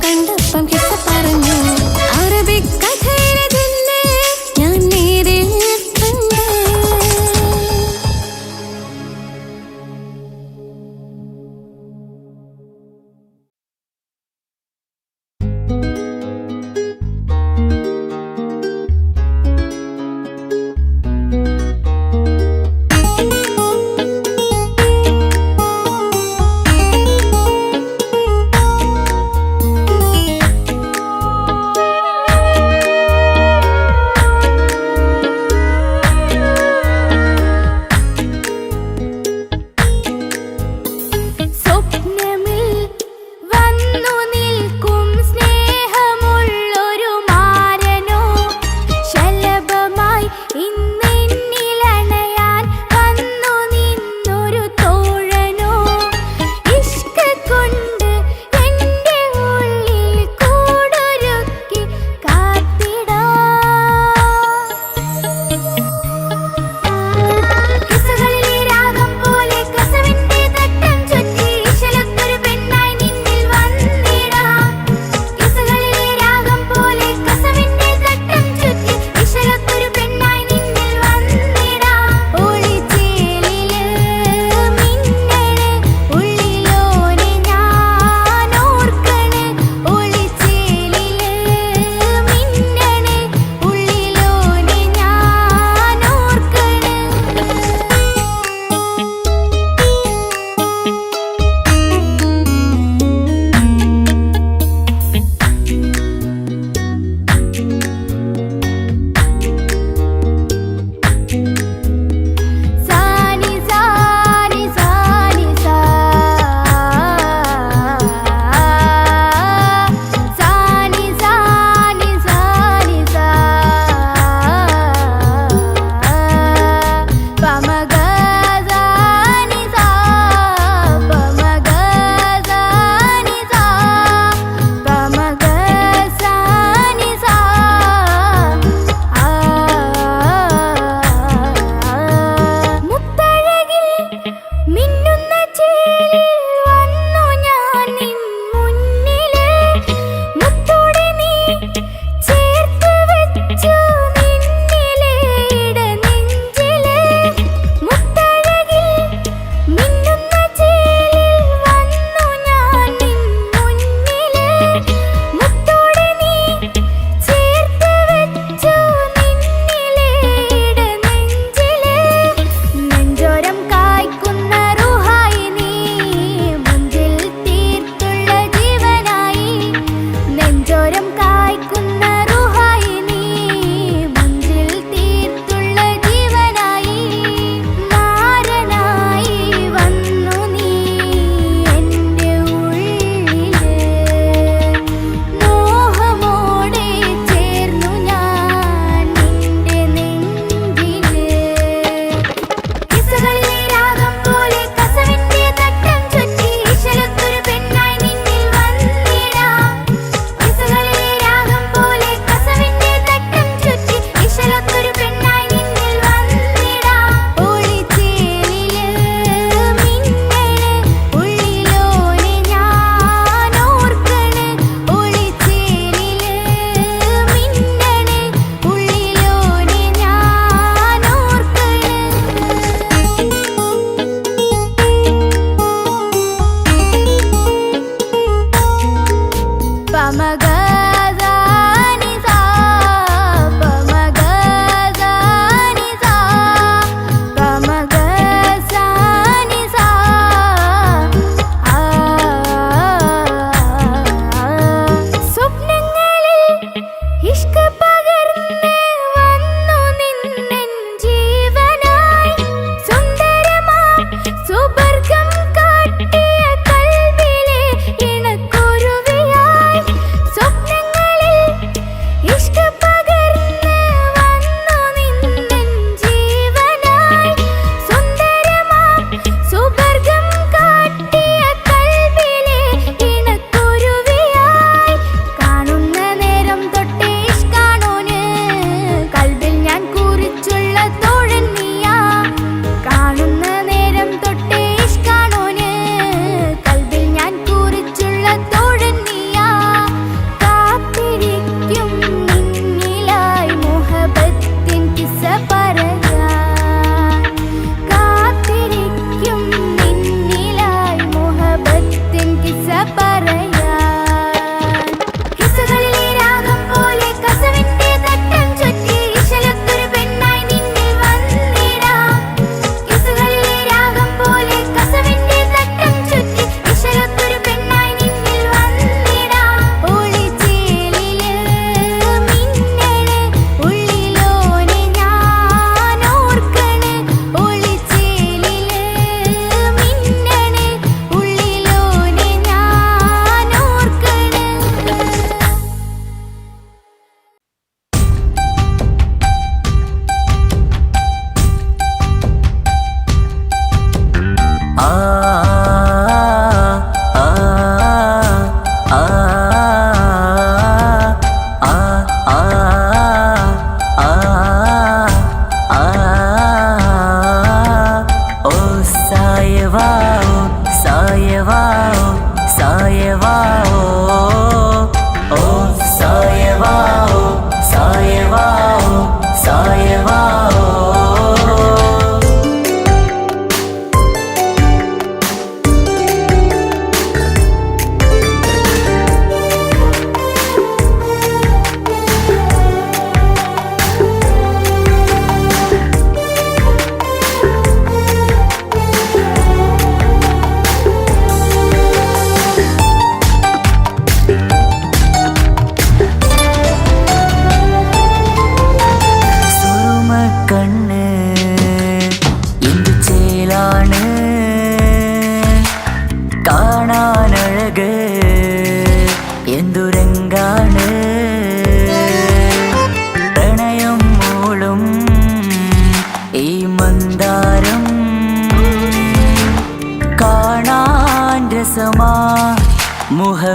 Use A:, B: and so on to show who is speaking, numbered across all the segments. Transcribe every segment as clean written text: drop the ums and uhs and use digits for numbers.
A: കണ്ടപ്പം കിസ്സ പറഞ്ഞു അറബിക് കഥയിലെ ജിന്നെ ഞാൻ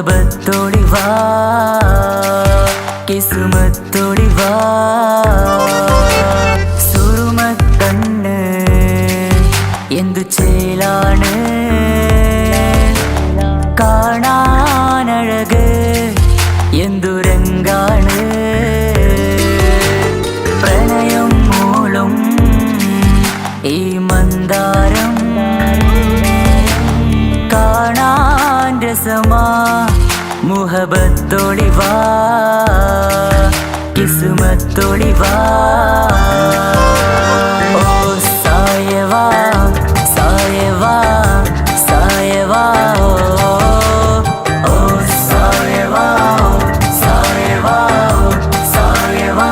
A: മുഹബത്തോടി വാ കിസ്മത്തോടി വാ സുറുമക്കണ്ണ് എന്തു ചേലാണ് കാണാനഴക് എന്തുരങ്കാണ് പ്രണയം മൂളും ഈ മന്ദാരം കാണാൻ രസമാ മുഹബത്തോടി വാ കിസ്മത്തോടി വാ ഓ സായവാ സായവാ സായവാ ഓ സായവാ സായവാ സായവാ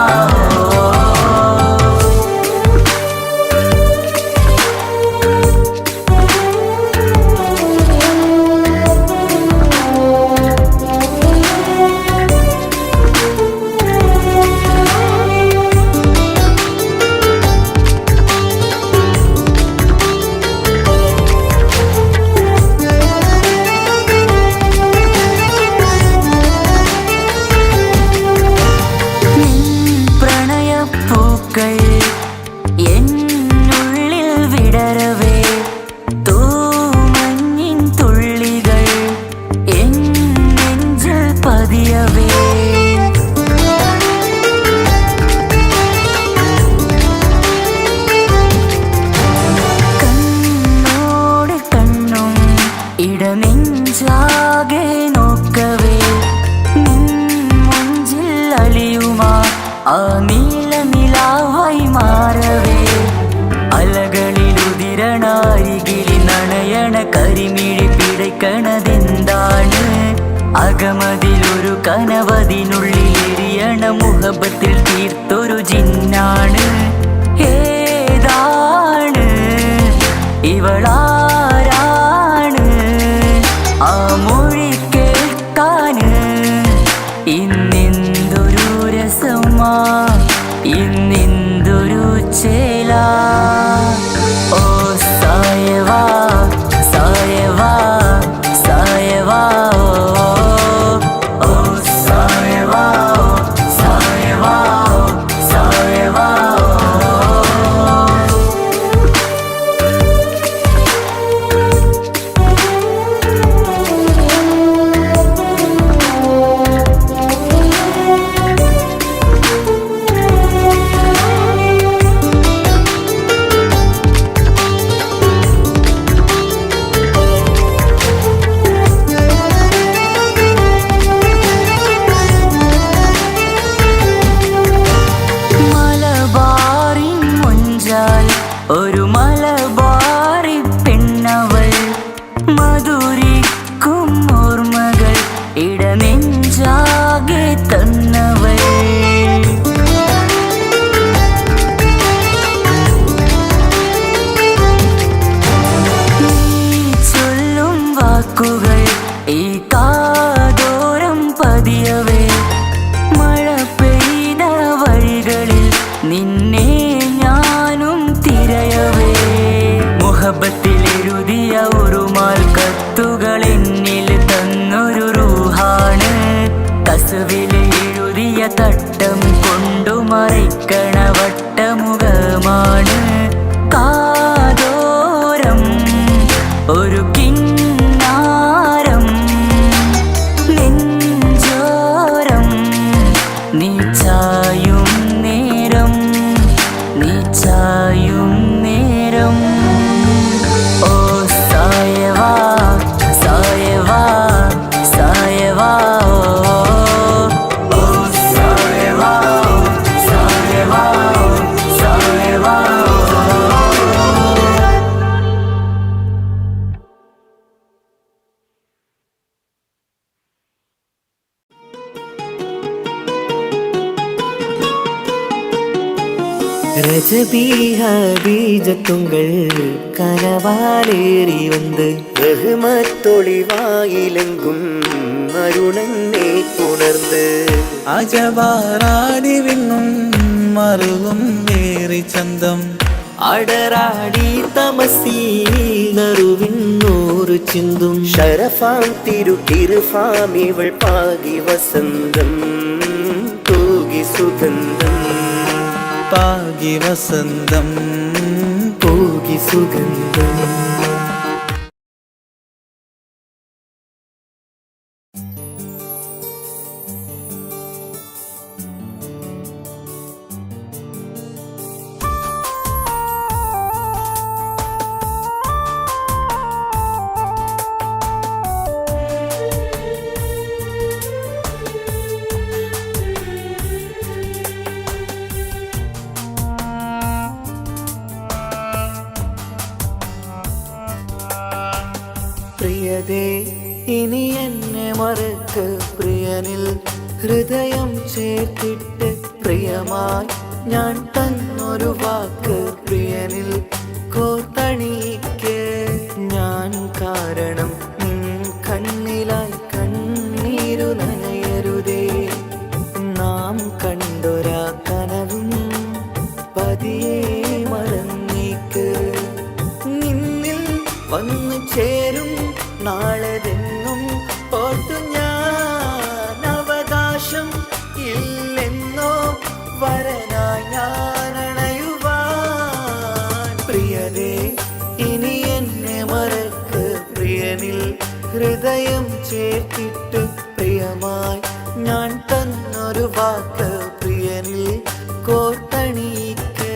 A: എന്നുള്ളിൽ വിടരവേ തൂമഞ്ഞിൻ തുള്ളികൾ എൻ നെഞ്ചിൽ പതിയവേ കണ്ണോട് കണ്ണും ഇടനെഞ്ചാകെ നോക്കവേ മുഞ്ചിൽ അലിയുമാ ആ നീല നിലാവായി മാറവേ അലകളിലുതിരണാരികിലി നണയണ കരിമിഴി പിടയ്ക്കണതെന്താണ് അകമതിലൊരു കനവതിനുള്ളിൽ എരിയണ മുഹബത്തിൽ തീർത്തൊരു ജിന്നാണ് ഏതാണ് ഇവളാരാണ് ആ മൊഴി കേൾക്കാന് ഇന്നെന്തൊരു രസമാ ഇന്നെന്തൊരു ചേല ഓ സായവാ സായവാ സായവാ ഓ സായവാ സായവാ സായവാ ഒരു മലബാറി പെണ്ണവൾ മധുരിക്കും ഓർമ്മകൾ ഇടനെഞ്ചാകെ തന്നവൾ നീ ചൊല്ലും വാക്കുകൾ ഈ കാതോരം പതിയവേ മഴ പെയ്ത വഴികളിൽ നിന്നെ മുഹബത്തിലെഴുതിയ ഒരുമാൽ കത്തുകൾ എന്നിൽ തന്നൊരു റൂഹാണ് കസുവിൽ എഴുതിയ തട്ടം കൊണ്ടു മറയ്ക്കണ വട്ടമുഖമാണ് കാതോരം ഒരു കിന്നാരം നെഞ്ചോരം നീ ചായും നേരം നീ ചായും നേരം ഓ സായവാ സായവാ സായവാ ഓ സായവാ സായവാ സായവാ
B: ரஜபீஹ பீஜத்துங்கள் கனவாலேறி வந்து ரஹ்மத்தொளிவாயிலெங்கும் அருணன்னே உணர்ந்து
C: അജവാറാടി വിണ്ണും മറുകും വേറി ചന്തം
B: അടരാടി തമസീ നറുവിന്നൂർ ചോറ് ചിന്തും ഷറഫാം തിരുക്കിറുഫാം ഇവൾ പാകി വസന്തം തൂകി സുഗന്ധം
C: പാകി വസന്തം
B: തൂകി സുഗന്ധം. പ്രിയതേ ഇനി എന്നെ മറക്ക് പ്രിയനിൽ ഹൃദയം ചേർത്തിട്ട് പ്രിയമായി ഞാൻ തന്നൊരു വാക്ക് പ്രിയനിൽ കോർത്തണിക്ക് ഞാൻ കാരണം നിൻ കണ്ണിലായി കണ്ണീരു നനയരുതേ നാം കണ്ടൊരാ കനവും പതിയെ മറന്നേക്ക് നിന്നിൽ വന്നു ചേരും നാളെതെന്നും ഓർത്തു ഞാൻ അവകാശം ഇല്ലെന്നോ വരനായി ഞാൻ അണയുവാൻ പ്രിയരേ ഇനി എന്നെ മറക്ക് പ്രിയനിൽ ഹൃദയം ചേർത്തിട്ട് പ്രിയമായി ഞാൻ തന്നൊരു വാക്ക് പ്രിയനിൽ കോർത്തണിക്ക്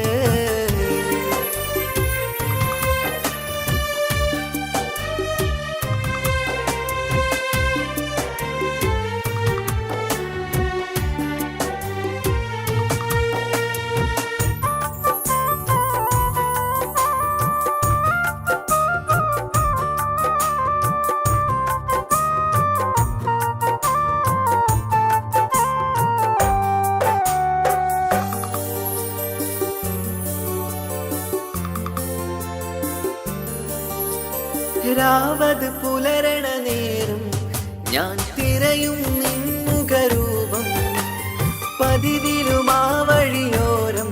B: രാവത് പുലരണ നേരം ഞാൻ തിരയും നിൻമുഖരൂപം പതിവിലും ആ വഴിയോരം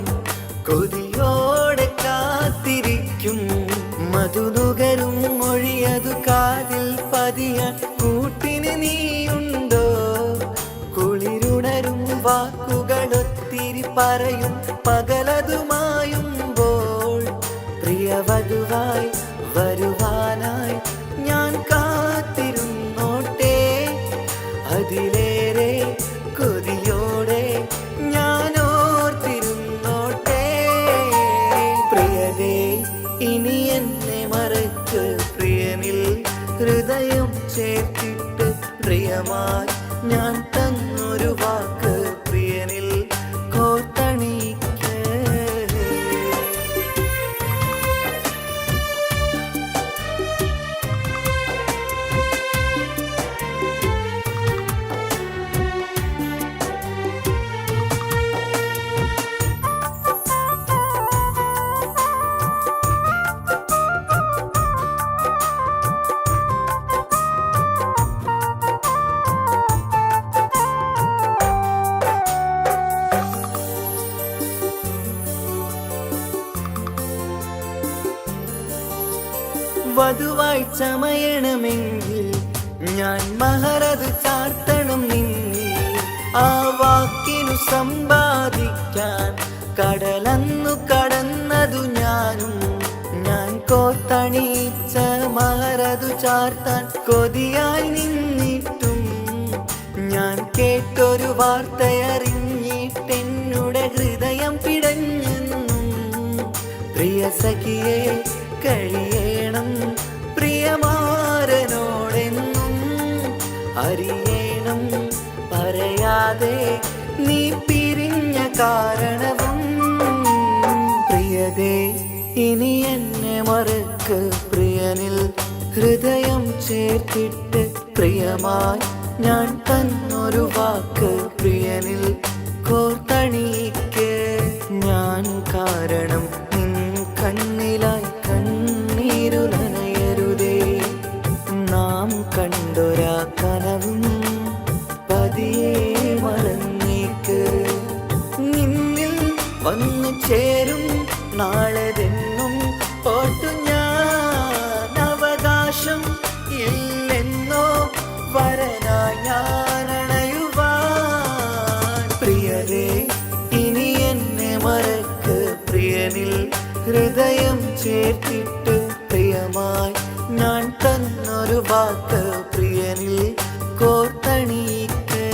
B: കൊതിയോടെ കാത്തിരിക്കും മധുനുകരും മൊഴിയതു കാതിൽ പതിയാൻ കൂട്ടിന് നീയുണ്ടോ കുളിരുണരും വാക്കുകളൊത്തിരി പറയും പകലതുമായുമ്പോൾ പ്രിയവധുവായി വരുവാനായി ഞാൻ കാത്തിരുന്നോട്ടെ അതിലേറെ കൊതിയോടെ ഞാൻ ഓർത്തിരുന്നോട്ടെ പ്രിയതേ ഇനി എന്നെ മറക്ക് പ്രിയനിൽ ഹൃദയം ചേർത്തിട്ട് പ്രിയമായി ഞാൻ തന്നൊരു വാക്ക് പ്രിയനിൽ കോർത്തണിക്ക് വധുവായി ചമയണമെങ്കിൽ ഞാൻ മഹറത് ചാർത്തണം നിന്നിൽ ആ വാക്കിനു സമ്പാദിക്കാൻ കടലന്നു കടന്നതു ഞാനും ഞാൻ കോർത്തണിച്ച മഹറതു ചാർത്താൻ കൊതിയായി നിന്നിട്ടും ഞാൻ കേട്ടൊരു വാർത്തയറിഞ്ഞിട്ടെന്നുടെ ഹൃദയം പിടഞ്ഞെന്നും പ്രിയ സഖിയെ കഴിയണം പ്രിയമാരനോടെന്നും അറിയണം പറയാതെ നീ പിരിഞ്ഞ കാരണവും പ്രിയതേ ഇനി എന്നെ മറക്ക് പ്രിയനിൽ ഹൃദയം ചേർത്തിട്ട് പ്രിയമായി ഞാൻ തന്നൊരു വാക്ക് പ്രിയനിൽ കോർത്തണിക്ക് ഞാൻ കാരണം നിൻ കണ്ണിലായി കണ്ണീരു നനയരുതേ നാം കണ്ടൊരാ കനവും പതിയെ മറന്നേക്ക് നിന്നിൽ വന്നു ചേരും നാളെതെന്നും ഓർത്തു ഞാൻ അവകാശം ഹൃദയം ചേർത്തിട്ട് പ്രിയമായി ഞാൻ തന്നൊരു വാക്ക് പ്രിയനിൽ കോർത്തണിക്ക്.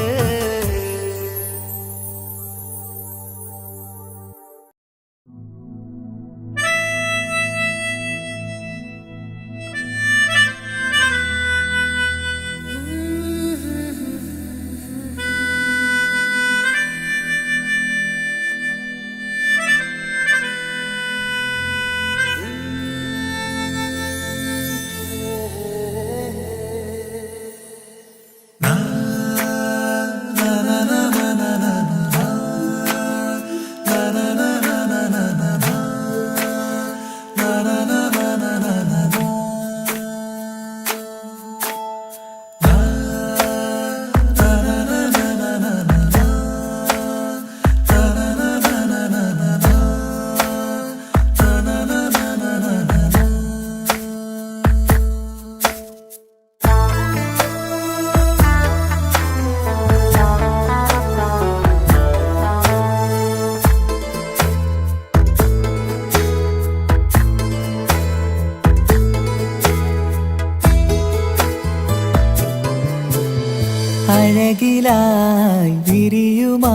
C: അഴകിലായി വിരിയുമാ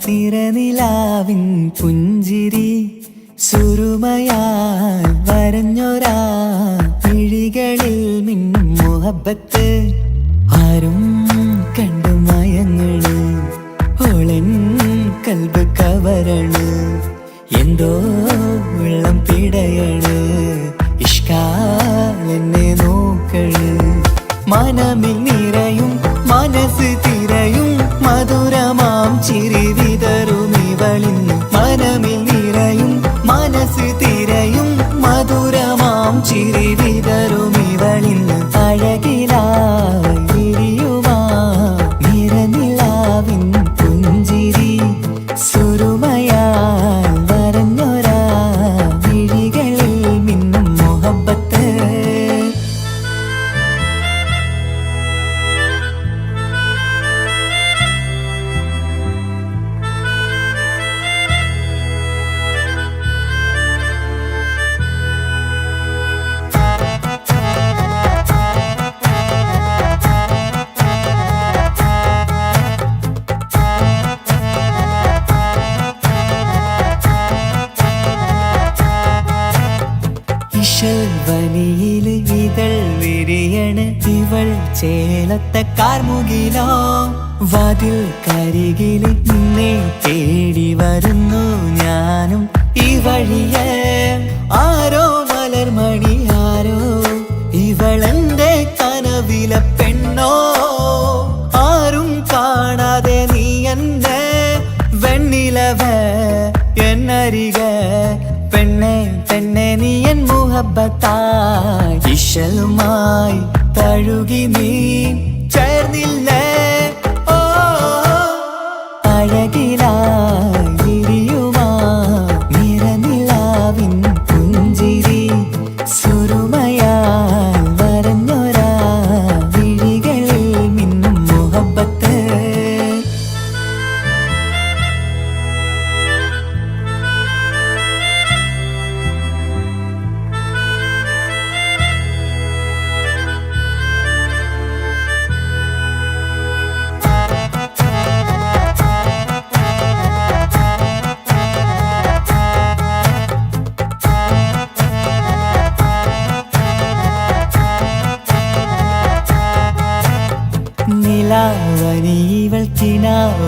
C: തിരനിലാവിൻ പുഞ്ചിരി സുരുമയായി വരഞ്ഞൊരാ മിഴികളിൽ മിന്നും മുഹബത്ത് ആരും കണ്ടു മയങ്ങള് ഓളൻ കൽബ് കവരണ് എന്തോ വെള്ളം പിടയണ് ഇഷ്കാലെന്നെ നോക്കള് മനമിൽ നിറയും മനസ്സ് തിരയും മധുരമാം ചിരി വിതറും ഇവളിന്ന് മനമിൽ നിറയും മനസ്സ് തിരയും മധുരമാം ചിരി വിതറും ഇവളിന്ന് അഴകിലായി വിരിയുമാ നിറനിലാവിൻ പുഞ്ചിരി സുരുമയാൽ വരഞ്ഞൊരാ വിഴികളിൽ മിന്നും മുഹബത്ത്. വനിയിൽ ഇതൾ വിരിയണ് ഇവൾ ചേലത്തെ കാർമുകിലോ വാതിൽ കരികില് നിന്നെ തേടി വരുന്നു ഞാനും ഈ വഴിയെ ആരോ മലർമണി ആരോ ഇവളെന്റെ കനവിലെ പെണ്ണോ ആരും കാണാതെ നീ എന്നെ വെണ്ണിലവ എന്നരിക പെണ്ണെ പെണ്ണെ നീ എൻ മുഹബത്തായി ഇശലുമായി തഴുകി നീ ചേർന്നില്ലേ ഓ അഴകിലായി വിരിയുമാ നിറനിലാവിൻ പുഞ്ചിരി സുരുമയാൽ വരഞ്ഞൊരാ വിഴികളിൽ മിന്നും മുഹബത്ത്. നിലാവനിവൾ കിനാവരയിലെങ്കും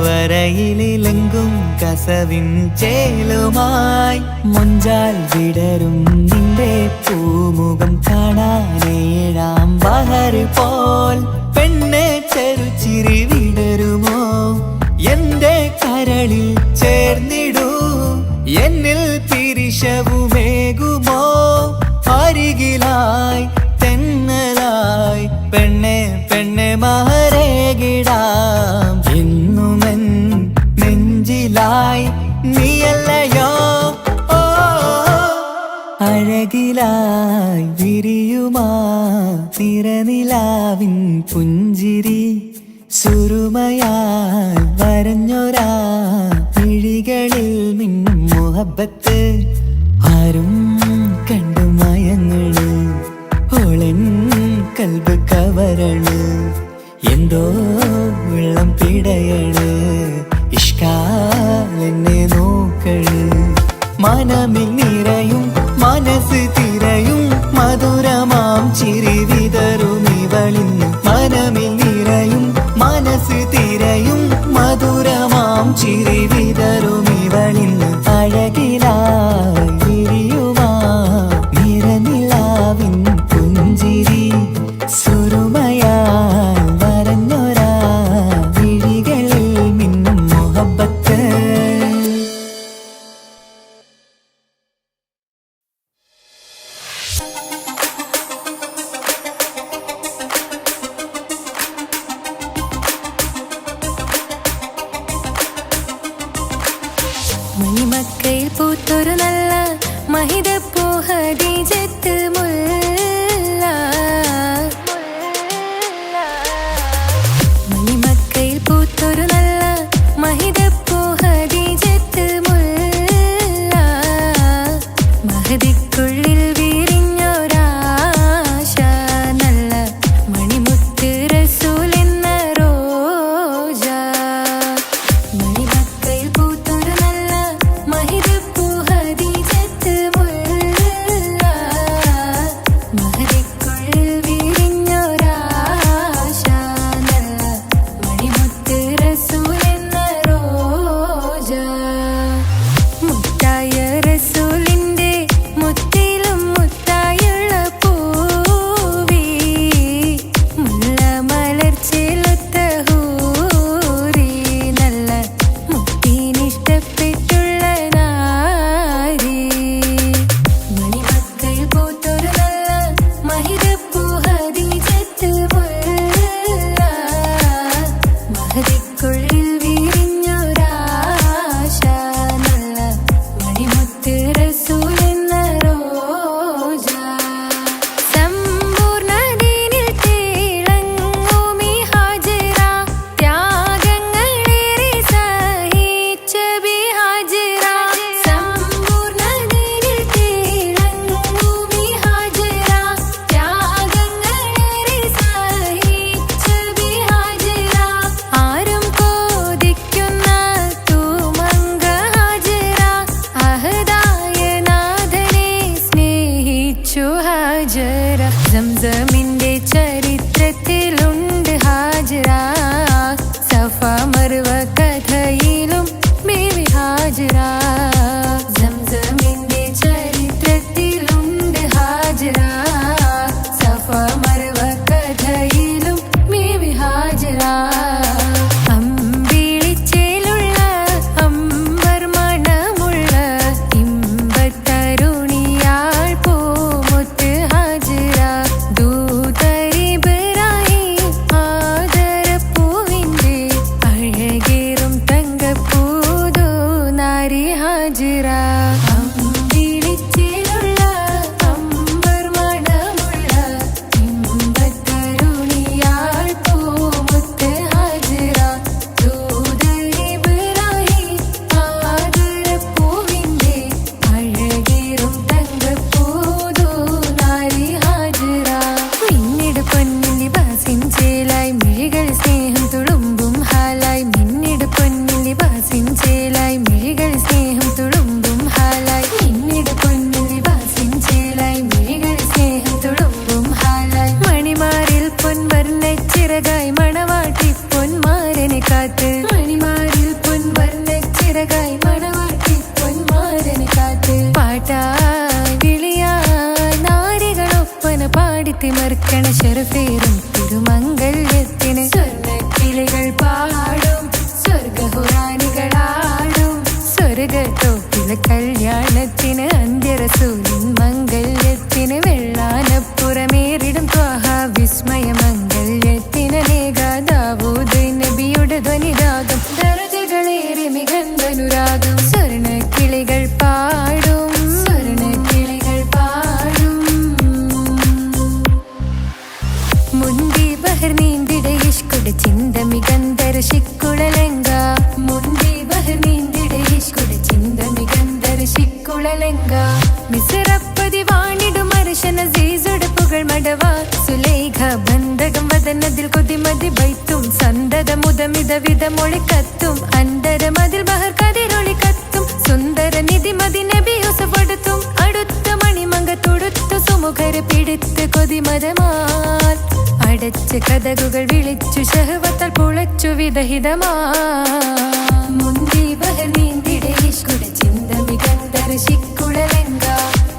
C: കസവിൻ ചേലുമായി മുഞ്ചാൽ വിടരും നിന്റെ പൂമുഖം കാണാനേഴാം ബഹർ പോൽ പെണ്ണെ ചെറുചിരി വിടരുമോ എന്റെ കരളിൽ ചേർന്നിടൂ എന്നിൽ പിരിശവുമേകുമോ അരികിലായി തെന്നലായി പെണ്ണെ പെണ്ണെ മഹരേകിടാം എന്നുമെൻ നെഞ്ചിലായി നീയല്ലയോ ഓ അഴകിലായി വിരിയുമാ നിറനിലാവിൻ പുഞ്ചിരി സുരുമയാൽ വരഞ്ഞൊരാ മിഴികളിൽ മിന്നും മുഹബത്ത് ആരും കണ്ടു മയങ്ങള് ഓളൻ കൽബ് കവരണ് എന്തോ വെള്ളം പിടയണ് ഇഷ്കാലെന്നെ നോക്കള് മനമിൽ നിറയും മനസ്സ് തിരയും മധുരമാം ചിരി വിതറും ഇവളിന്ന് മനമിൽ നിറയും മനസ്സ് തിരയും മധുരമാം ചിരി വിതറും ഇവളിന്ന് അഴകിലായി വിരിയുമാ നിറനിലാവിൻ പുഞ്ചിരി സുറുമയാൽ വരഞ്ഞൊരാ വിഴികളിൽ മിന്നും മുഹബത്ത്
D: മണിമക്കയിൽ പൂത്തൊരു നല്ല മഹിതപ്പൂ ഹദീജത്ത് മുല്ല മണിമക്കയിൽ പൂത്തൊരു നല്ല മഹിതപ്പൂ ഹദീജത്ത് മുല്ല മഹദിക്കുള്ളിൽ വിരിഞ്ഞൊരാശ നല്ല മണിമുത്ത് റസൂൽ എന്ന റോജ മണിമക്കയിൽ പൂത്തൊരു നല്ല മഹിതപ്പൂ ഹദീജത്ത് മുല്ല മഹദിക്കുള്ളിൽ വിരിഞ്ഞൊരാശ നല്ല മണിമുത്ത് റസൂൽ എന്ന റോജ മുത്തായ റസൂലിന്റെ മുത്തിലും മുത്തായുള്ള പൂവി മുല്ല മലർച്ചെലുത്ത ഹൂറി നല്ല മുത്തിനിഷ്ടപ്പെട്ടുള്ള നാരി മണിമക്കയിൽ പൂത്തൊരു നല്ല മഹിതപ്പൂ ഹദീജത്ത് മുല്ല മഹദിക്കുള്ളിൽ വിരിഞ്ഞൊരാശ നല്ല മണിമുത്ത് റസൂൽ എന്ന റോജ സമ്പൂർണ്ണദീനിൽ തിളങ്ങുമീ ഹാജറ ത്യാഗങ്ങളേറെ സഹിച്ച ബിഹാജറ സമ്പൂർണ്ണദീനിൽ തിളങ്ങുമീ ഹാജറ ത്യാഗങ്ങളേറെ സഹിച്ച ബിഹാജറ ആരും കോതിക്കുന്ന തൂമങ്ക ഹാജറ അഹദായ നാഥനെ സ്നേഹിച്ചു ഹാജറ സംസമിന്റെ ചരിത്രത്തിലുണ്ട് ഹാജറ സഫ മർവ കഥയിലും ബീവി ഹാജറ സംസമിന്റെ ചരിത്രത്തിലുണ്ട് ഹാജറ സഫ മർവ കഥയിലും ബീവി ഹാജറ അമ്പിളിച്ചേലുള്ള അമ്പർ മണമുള്ള ഇമ്പത്തരുണിയാൾ പൂമുത്ത് ഹാജറ ദൂതരിബ്രാഹിം ആദരപ്പൂവിന്റെ അഴകേറും തങ്കപ്പൂതോ നാരി ഹാജറ അമ്പിളിച്ചേലുള്ള അമ്പർ മണമുള്ള ഇമ്പത്തരുണിയാൾ പൂമുത്ത് ഹാജറ ദൂതരിബ്രാഹിം ആദരപ്പൂവിന്റെ അഴകേറും തങ്കപ്പൂതോ നാരി ഹാജറ മിന്നിട് പൊന്നിൽ ലിബാസിൻ ചേലായി മിഴികൾ സ്നേഹം തുളുമ്പും ഹാലായി മിന്നിട് പൊന്നിൽ ലിബാസിൻ ചേലായി മിഴികൾ സ്നേഹം തുളുമ്പും ഹാലായി മിന്നിട് പൊന്നിൽ ലിബാസിൻ ചേലായി മിഴികൾ സ്നേഹം തുളുമ്പും ഹാലായി മണിമാരിൽ പൊൻവർണ്ണച്ചിറകായി മണവാട്ടി പൊന്മാരനെ കാത്ത് മണിമാരിൽ പൊൻവർണ്ണച്ചിറകായി മണവാട്ടി പൊന്മാരനെ കാത്ത് പാട്ടായി വിളിയായി നാരികളൊപ്പന പാടിത്തിമർക്കണ ശരഫേറും തിരുമംഗല്യത്തിന് സ്വർണ്ണക്കിളികൾ പാടും സ്വർഗഹുറാനികളാടും സ്വർഗത്തോപ്പില കല്യാണത്തിന് അന്ത്യറസൂലിൻ മംഗല്യത്തിന് വെള്ളാനപ്പുറമേറിടും ത്വാഹ വിസ്മയ മംഗല്യത്തിന് നേകാദാവൂദ് നബിയുടെ ധ്വനിരാഗം ദരജകളേറെ മികന്ധനുരാഗം സ്വർണ്ണക്കിളികൾ പാടും സ്വർണ്ണക്കിളികൾ പാടും മുന്തി ബഹർ നീന്തിട ഇഷ്കുട ചിന്ത മികന്ധര ശിക്കുളലങ്ക മുന്തി ബഹർ നീന്തിട ഇഷ്കുട ചിന്ത മികന്ധര ശിക്കുളലങ്ക മിസറപ്പതി വാണിടും അർശന സീസുടെ പുകൾ മടവാ സുലൈഖ ബന്ധകം വദനതിൽ കൊതിമതി ബൈത്തും സന്തത മുതമിത വിധമൊളി കത്തും അന്തരമതിൽ ബഹർ കതിരൊളി കത്തും സുന്ദര നിധി മതി നബി യൂസഫ് അടുത്തും അടുത്ത മണിമങ്ക തൊടുത്തു സുമുഖരെ പിടിത്ത് കൊതിമതമാൽ അടച്ച് കഥകുകൾ വിളിച്ചു ശഹവത്താൽ പുളച്ചു വിദഹിതമാ മുന്തി ബഹർ നീന്തിടെ ഇഷ്കുടെ ചിന്ത മികന്തര ശിക്കുളലെങ്ക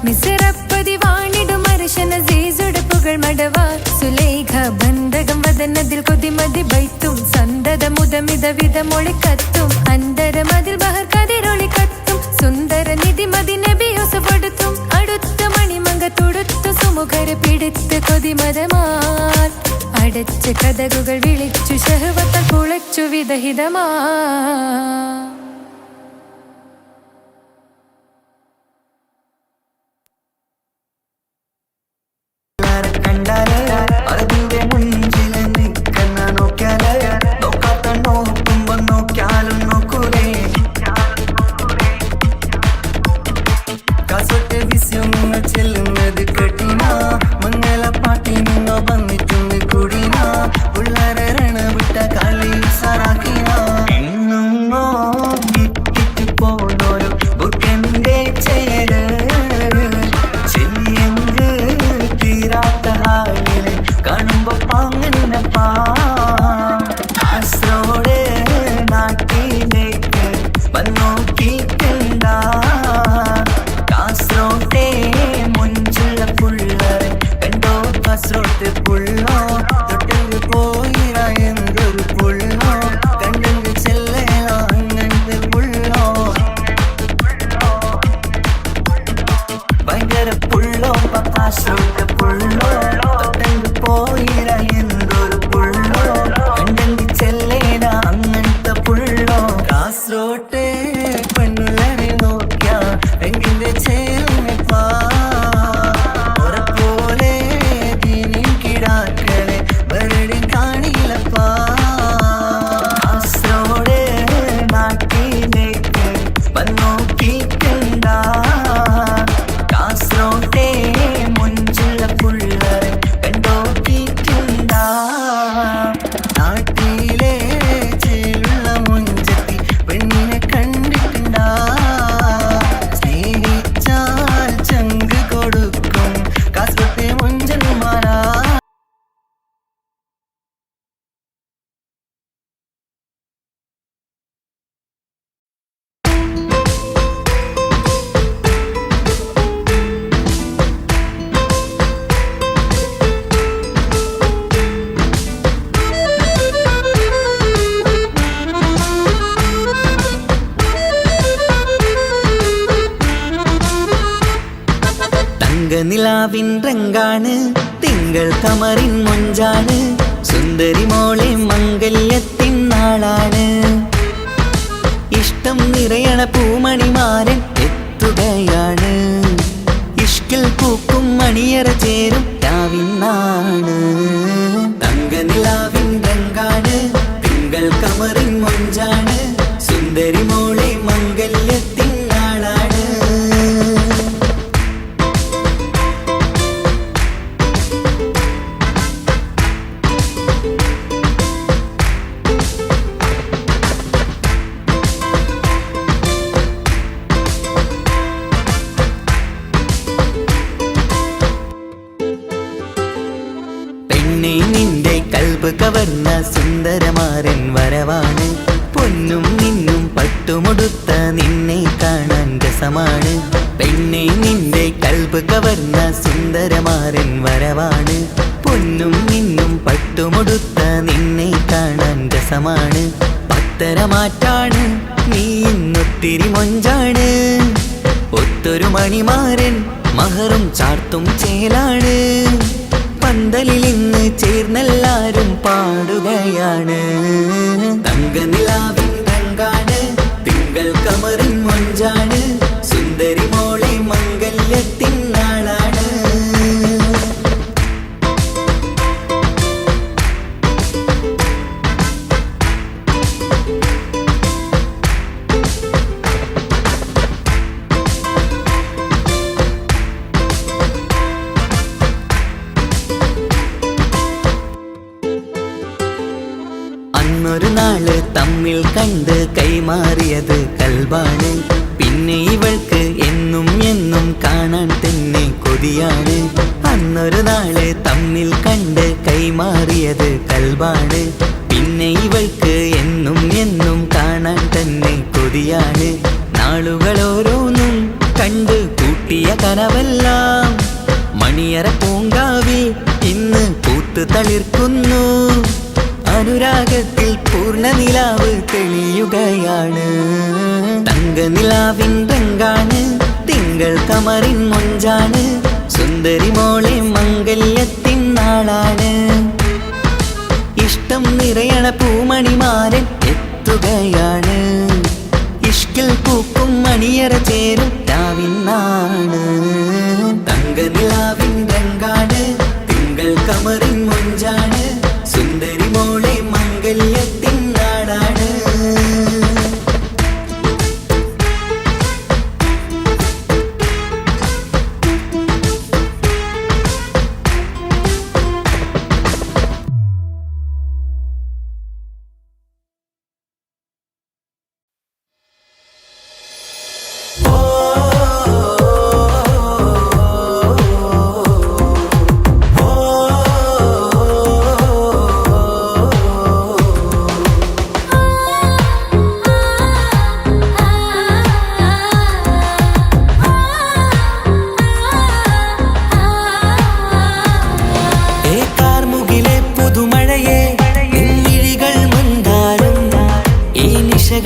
D: മിസറപ്പതി വാണിടും അർശന സീസുടെ പുകൾ മടവാ സുലൈഖ ബന്ധകം വദനതിൽ കൊതിമതി ബൈത്തും സന്തത മുതമിത വിധമൊളി കത്തും അന്തരമതിൽ ബഹർ കതിരൊളി കത്തും സുന്ദര നിധി മതി നബി യൂസഫ് അടുത്തും അടുത്ത മണിമങ്ക തൊടുത്തു സുമുഖരെ പിടിത്ത് കൊതിമതമാൽ അടച്ച് കഥകുകൾ വിളിച്ചു ശഹവത്താൽ പുളച്ചു വിദഹിതമാ
B: കണ്ടാലേ അതിന്റെ മുഞ്ചിൽ നിൽക്കുന്ന നോക്കിയാലേ നോക്കാത്ത നോക്കുമ്പോ നോക്കിയാലും നോക്കൂലേ കാസോട്ടെ വിസ്യം നിങ്ങൾ ചെല്ലുന്നത് കെട്ടിന മംഗല പാട്ടിൽ നിന്നോ വന്നിട്ടുണ്ട് കുടിന പിള്ളേരെ രണവിട്ട കളി സാറാക്കിന എങ്ങോ കിട്ടിട്ട് പോണോരോ ബുക്കന്റെ ചേര് ചെല്ലിയെങ്ക് തീരാത്ത ഹാലില് കാണുമ്പോ പാങ്ങനപ്പാ കാസറോട് നാട്ടിലേക്ക് വന്നോക്കിക്കണ്ട കാസറോട്ടെ മുഞ്ചുള്ള പുള്ളറ് കണ്ടോ കാസറോട്ട് പുള്ളോ തൊട്ടങ്ങ് പോയിറ എന്തൊരു പുള്ളോ കണ്ടെങ്കിൽ ചെല്ലലോ അങ്ങനത്തെ പുള്ളോ ഭയങ്കര പുള്ളോ കാസറോട്ട് പുള്ളോ തൊട്ടങ്ങ് പോയിറ എന്തൊരു പുള്ളോ കണ്ടെങ്കിൽ ചെല്ലേട അങ്ങനത്തെ പുള്ളോ കാസറോട്ടെ പെണ്ണുള്ളവരെ നോക്കിയ എങ്കിന്റെ ചേർന്നിപ്പാ ഉറപ്പോലെ ദീനിൻ കിടാക്കളെ വെറുതെ കാണില്ലപ്പാ കാസറോട് നാട്ടിലേക്ക് വന്നോക്കിക്കണ്ട കാസറോട്ടെ മുഞ്ചുള്ള പുള്ളറ് കണ്ടോക്കിക്കണ്ട നാട്ടിലെ ചേലുള്ള മുഞ്ചത്തി പെണ്ണിനെ കണ്ടിട്ടുണ്ടാ സ്നേഹിച്ചാൽ ചങ്ക് കൊടുക്കും കാസറോട്ടെ മുഞ്ചന്മാരാ തങ്കനിലാവിൻ രംഗാണ് തിങ്കൾ കമറിൻ മൊഞ്ചാണ് സുന്ദരി മോളെ മംഗല്യത്തിൻ നാളാണ് ഇഷ്ടം നിറയണ പൂമണിമാരൻ എത്തുകയാണ് ഇഷ്കിൽ പൂക്കും മണിയറ ചേരും രാവിനാണ് തങ്കനിലാവിൻ രംഗാണ് തിങ്കൾ കമറിൻ മൊഞ്ചാണ് സുന്ദരി മോളെ മംഗല്യത്തിൻ നാളാണ് പെണ്ണെ നിന്റെ കൽബ് കവർന്ന സുന്ദരമാരൻ വരവാണ് പൊന്നും നിന്നും പട്ടുമുടുത്ത നിന്നെ കാണാൻ രസമാണ് പെണ്ണെ നിന്റെ കൽബ് കവർന്ന സുന്ദരമാരൻ വരവാണ് പൊന്നും നിന്നും പട്ടുമുടുത്ത നിന്നെ കാണാൻ രസമാണ് പത്തരമാറ്റാണ് നീ ഇന്നൊത്തിരി മൊഞ്ചാണ് ഒത്തൊരു മണിമാരൻ മഹറും ചാർത്തും ചേലാണ് പന്തലിൽ ഇന്ന് ചേർന്നെല്ലാരും പാടുകയാണ് തങ്കനിലാവിൻ രംഗാണ് തിങ്കൾ കമറിൻ മൊഞ്ചാണ് സുന്ദരി മോളെ മംഗല്യത്തിൻ നാളാണ് തമ്മിൽ കണ്ട് കൈമാറിയത് കൽബാണ്. പിന്നെ ഇവൾക്ക് എന്നും എന്നും കാണാൻ തന്നെ കൊതിയാണ്. അന്നൊരു നാള് തമ്മിൽ കണ്ട് കൈമാറിയത് കൽബാണ്. പിന്നെ ഇവൾക്ക് എന്നും എന്നും കാണാൻ തന്നെ കൊതിയാണ്. നാളുകൾ ഓരോന്നും കണ്ട് കൂട്ടിയ കനവെല്ലാം മണിയറ പൂങ്കാവിൽ ഇന്ന് പൂത്തു തളിർക്കുന്നു. അനുരാഗത്തിൽ പൂർണ്ണ നിലാവ് തെളിയുകയാണ്. തങ്കനിലാവിൻ രംഗാണ്, തിങ്കൾ കമറിൻ മൊഞ്ചാണ്, സുന്ദരി മോളെ മംഗല്യത്തിൻ നാളാണ്. ഇഷ്ടം നിറയണ പൂമണിമാരൻ എത്തുകയാണ്. ഇഷ്കിൽ പൂക്കും മണിയറ ചേരും രാവിനാണ്. തങ്കനിലാവിൻ രംഗാണ്, തിങ്കൾ കമറിൻ മൊഞ്ചാണ്, സുന്ദരി മോളെ മംഗല്യത്തിൻ നാടാണ്.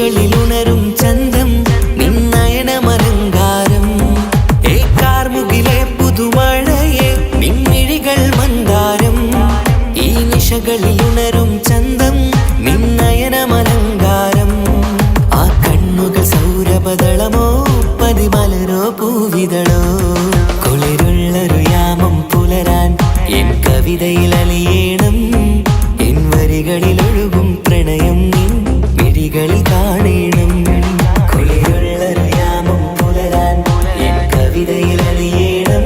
B: ിലുണരും ചന്തം നിന്നയനമലങ്കാരം. കാർമുകിലെ പുതുമഴയെ നിൻമിഴികൾ മന്ദാരം. ഈ നിശകളിലുണരും ചന്തം നിന്നയനമലങ്കാരം. ആ കണ്ണുകൾ സൗരഭദളമോ പതിമലരോ പൂവിതളോ. കുളിരുള്ളൊരു യാമം പുലരാൻ എൻ കവിതയിൽ അലിയേണം. എൻ വരികളിലൊഴുകും പ്രണയം നിൻ മിഴികളിൽ കാണണം. കുളിരുള്ളൊരു യാമം പുലരാൻ എൻ കവിതയിൽ അലിയേണം.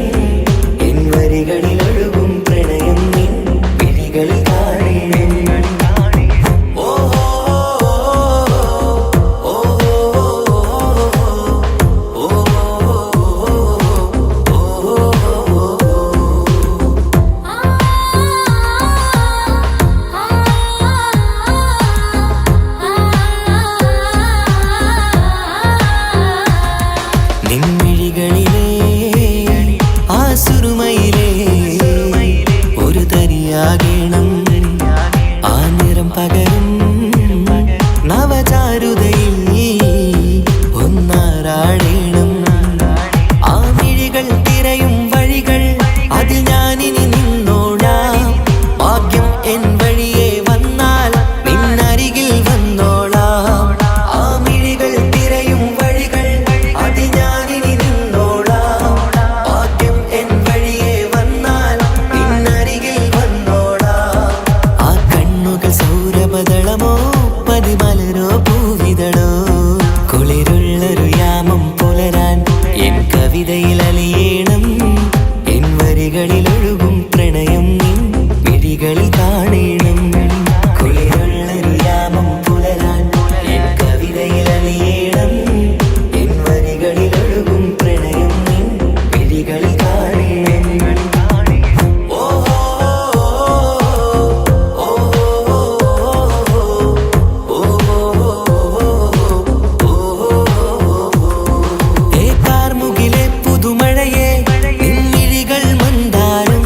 B: എൻ വരികളിലൊഴുകും പ്രണയം നിൻ മിഴികളിൽ കാണണം. ഓ ഓ നിൻമിഴികളിലെ ആ സുറുമയിലെ ഒരു തരിയാകണം. ആ നിറം പകരും നവചാരുതയിൽ ഒന്നാറാടേണം. ആ മിഴികൾ തിരയും വഴികൾ അതിൽ ഞാനിനി നിന്നോളാം. ഭാഗ്യം എൻ വഴിയെ വന്നാൽ നിന്നരികിൽ വന്നോളാം. ആ മിഴികൾ തിരയും വഴികൾ അതിൽ ഞാനിനി നിന്നോളാം. ഭാഗ്യം എൻ വഴിയെ വന്നാൽ നിന്നരികിൽ വന്നോളാം. ആ കണ്ണുകൾ സൗരഭദളമോ പതിമലരോ പൂവിതളോ. കുളിരുള്ളൊരു യാമം പുലരാൻ എൻ കവിതയിൽ അലിയേണം. എൻ വരികളിലൊഴുകും പ്രണയം നിൻ മിഴികളിൽ കാണണം. കുളിരുള്ളൊരു യാമം പുലരാൻ എൻ കവിതയിൽ അലിയേണം. എൻ വരികളിലൊഴുകും പ്രണയം നിൻ മിഴികളിൽ കാണണം. ഓ ഓ കാർമുകിലെ പുതുമഴയെ നിൻമിഴികൾ മന്ദാരം.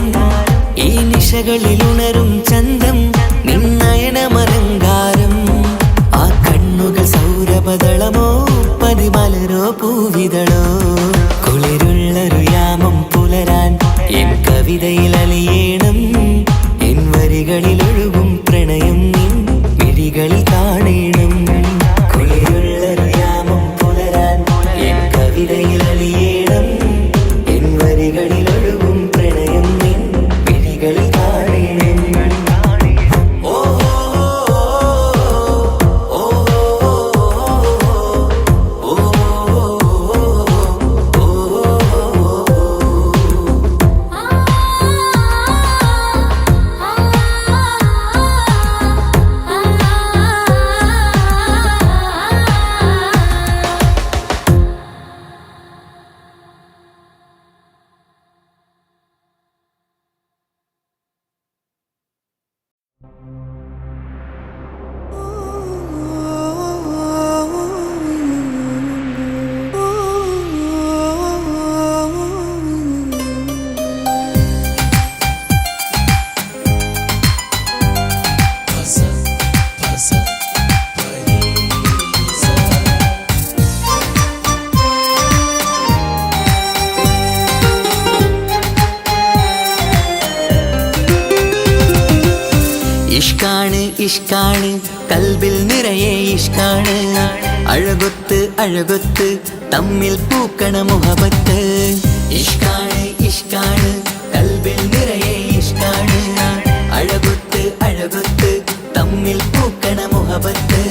B: ഈ നിശകളിലുണരും ചന്തം നിന്നയനമലങ്കാരം. ആ കണ്ണുകൾ സൗരഭദളമോ പതിമലരോ പൂവിതളോ. കുളിരുള്ളൊരു യാമം പുലരാൻ എൻ കവിതയിൽ അലിയേണം. എൻ വരികളിലൊഴുകും പ്രണയം നിൻ മിഴികളിൽ കാണണം. കുളിരുള്ളൊരു യാമം പുലരാൻ എൻ കവിതയിൽ അലിയേണം. എൻ വരികളിലൊഴുകും പ്രണയം നിൻ മിഴികളിൽ കാണണം. ഓ ഓ ഓ ഇഷ്കാണ് ഇഷ്കാണ് കൽബിൽ നിറയെ ഇഷ്കാണ് അഴകൊത്ത് അഴകൊത്ത് തമ്മിൽ പൂക്കണ മുഹബത്ത് ഇഷ്കാണ് ഇഷ്കാണ് കൽബിൽ നിറയെ ഇഷ്കാണ് അഴകൊത്ത് അഴകൊത്ത് തമ്മിൽ പൂക്കണ മുഹബത്ത്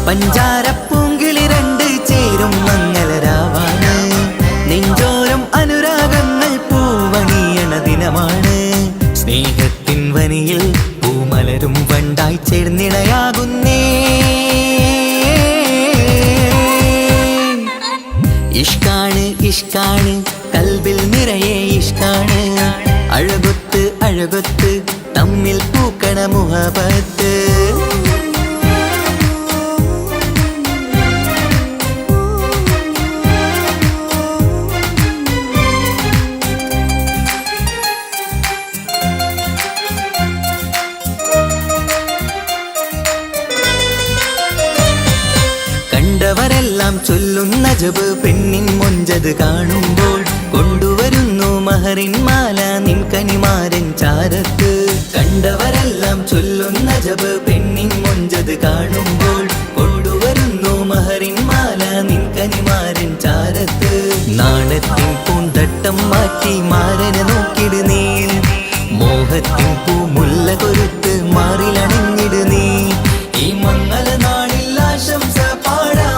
B: പഞ്ചാരപ്പൂങ്കിളി രണ്ട് ചേരും മംഗളരാവാണ് നെഞ്ചോരം അനുരാഗങ്ങൾ പൂവണിയണ ദിനമാണ് സ്നേഹത്തിൻ വനിയിൽ പൂമലരും വണ്ടായി ചേർന്നിണയാകുന്നേ ഇഷ്കാണ് ഇഷ്കാണ് കൽബിൽ നിറയെ ഇഷ്കാണ് അഴകൊത്ത് അഴകൊത്ത് തമ്മിൽ പൂക്കണ മുഹബത്ത് കണ്ടവരെല്ലാം ചൊല്ലുന്ന ജബ് പെണ്ണിൻ മൊഞ്ചത് കാണുമ്പോൾ കൊണ്ടുവരുന്നു മഹറിൻ മാല നിൻ കനിമാരൻ ചാരത്ത് കണ്ടവരെല്ലാം ചൊല്ലുന്ന ജബ് പെണ്ണിൻ മൊഞ്ചത് കാണുമ്പോൾ കൊണ്ടുവരുന്നു മഹറിൻ മാല നിൻ കനിമാരൻ ചാരത്ത് നാണത്തിൻ പൂന്തട്ടം മാറ്റി മാരനെ നോക്കിട് നീ മോഹത്തിൻ പൂമുല്ല കൊരുത്ത് മാറിലണിഞ്ഞിട് നീ ഈ മംഗള നാളിൽ ആശംസ പാടാ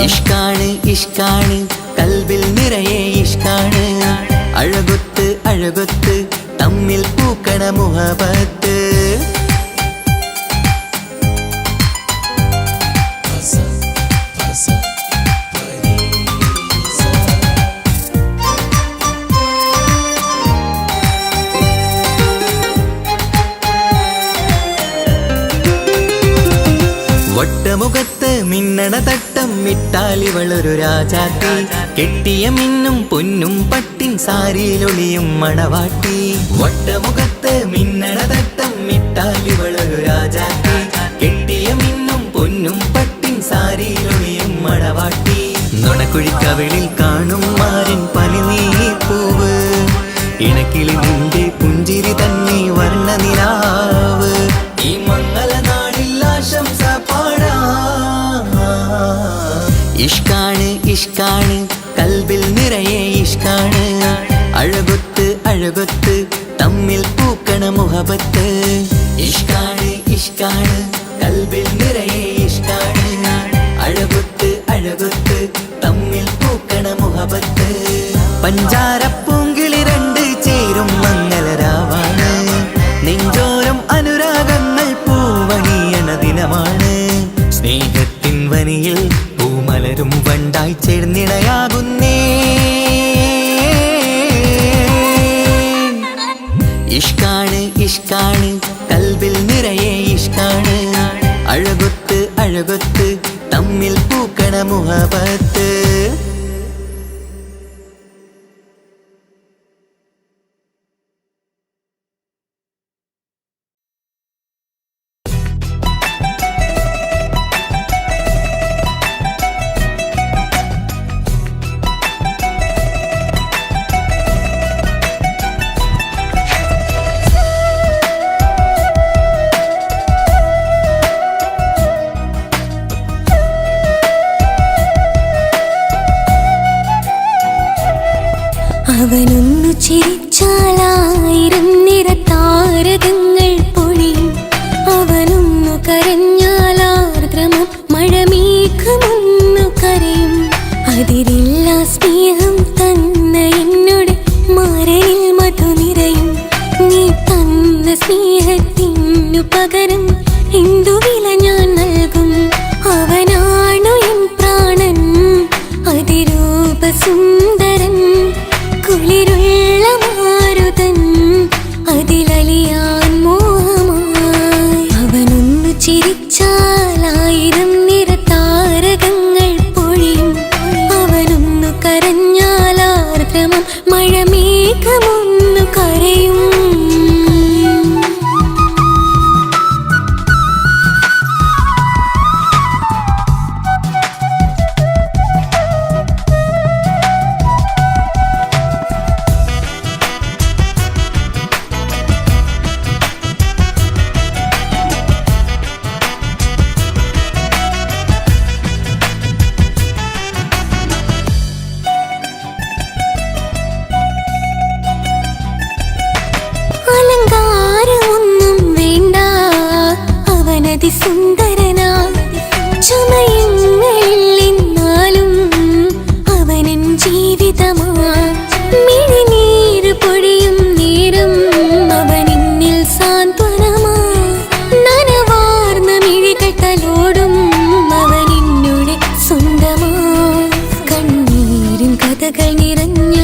B: ഇഷ്കാണ് ഇഷ്കാണ് കൽബിൽ നിറയെ ഇഷ്കാണ് അഴകൊത്ത് അഴകൊത്ത് തമ്മിൽ പൂക്കണ മുഹബത്ത് വട്ടമുഖത്ത് മിന്നണ തട്ടം മിട്ടാലിവളൊരു രാജാത്തി കെട്ടിയ മിന്നും പൊന്നും പട്ടിൻ സാരിയിലൊളിയും മണവാട്ടി വട്ടമുഖത്ത് മിന്നണ തട്ടം മിട്ടാലിവളൊരു രാജാത്തി കെട്ടിയ മിന്നും പൊന്നും പട്ടിൻ സാരിയിലൊളിയും മണവാട്ടി നുണക്കുഴിക്കവിളിൽ കാണും മാരൻ പനിനീർപ്പൂവ് ഇണക്കിളി നിന്റെ പുഞ്ചിരി തന്നെ വർണ്ണനിലാവ് ഈ മംഗള നാളിൽ ആശംസ പാടാ ഇഷ്കാണ് ഇഷ്കാണ് കൽബിൽ നിറയെ ഇഷ്കാണ് അഴകൊത്ത് അഴകൊത്ത് തമ്മിൽ പൂക്കണ മുഹബത്ത് ഇഷ്കാണ് ഇഷ്കാണ് കൽബിൽ നിറയെ ഇഷ്കാണ് അഴകൊത്ത് അഴകൊത്ത് തമ്മിൽ പൂക്കണ മുഹബത്ത് പഞ്ചാരപ്പൂങ്കിളി രണ്ട് ചേരും മംഗളരാവാണ് നെഞ്ചോരം അനുരാഗങ്ങൾ പൂവണിയണ ദിനമാണ് സ്നേഹത്തിൻ വനിയിൽ പൂമലരും വണ്ടായി ചേർന്നിണയാകുന്നേ ഇഷ്കാണ് ഇഷ്കാണ് കൽബിൽ നിറയെ ഇഷ്കാണ് അഴകൊത്ത് അഴകൊത്ത് തമ്മിൽ പൂക്കണ മുഹബത്ത്
D: അവനൊന്നു ചിരിച്ചാലായിരം നിറതാരകങ്ങൾ പൊഴിയും അവനൊന്നു കരഞ്ഞാലാർദ്രമം മഴമേഘമൊന്നു കരയും അതിരില്ല സ്നേഹം തന്ന എന്നോട് മാരനിൽ മധു നിറയും നീ തന്ന സ്നേഹത്തിനു പകരം എന്തു വില ഞാൻ നൽകും അവനാണു എൻ പ്രാണൻ അതിരൂപ സുന്ദരൻ കുളിരുള്ള മാരുതൻ അതിലലിയാൻ മോഹമായി അവനൊന്നു ചിരിച്ചാലായിരം നിറതാരകങ്ങൾ പൊഴിയും അവനൊന്നു കരഞ്ഞാലാർദ്രമം മഴമേഘമൊന്നു കരയും അതിസുന്ദരനാ ചമയങ്ങളിൽ എന്നാലും അവനൻ ജീവിതമാ മിഴിനീര് പൊഴിയും നേരം അവനിന്നിൽ സാന്ത്വനമാ നനവാർന്ന മിഴികൾ തലോടും അവനിന്നുടെ സ്വന്തമാ കണ്ണീരിൻ കഥകൾ നിറഞ്ഞ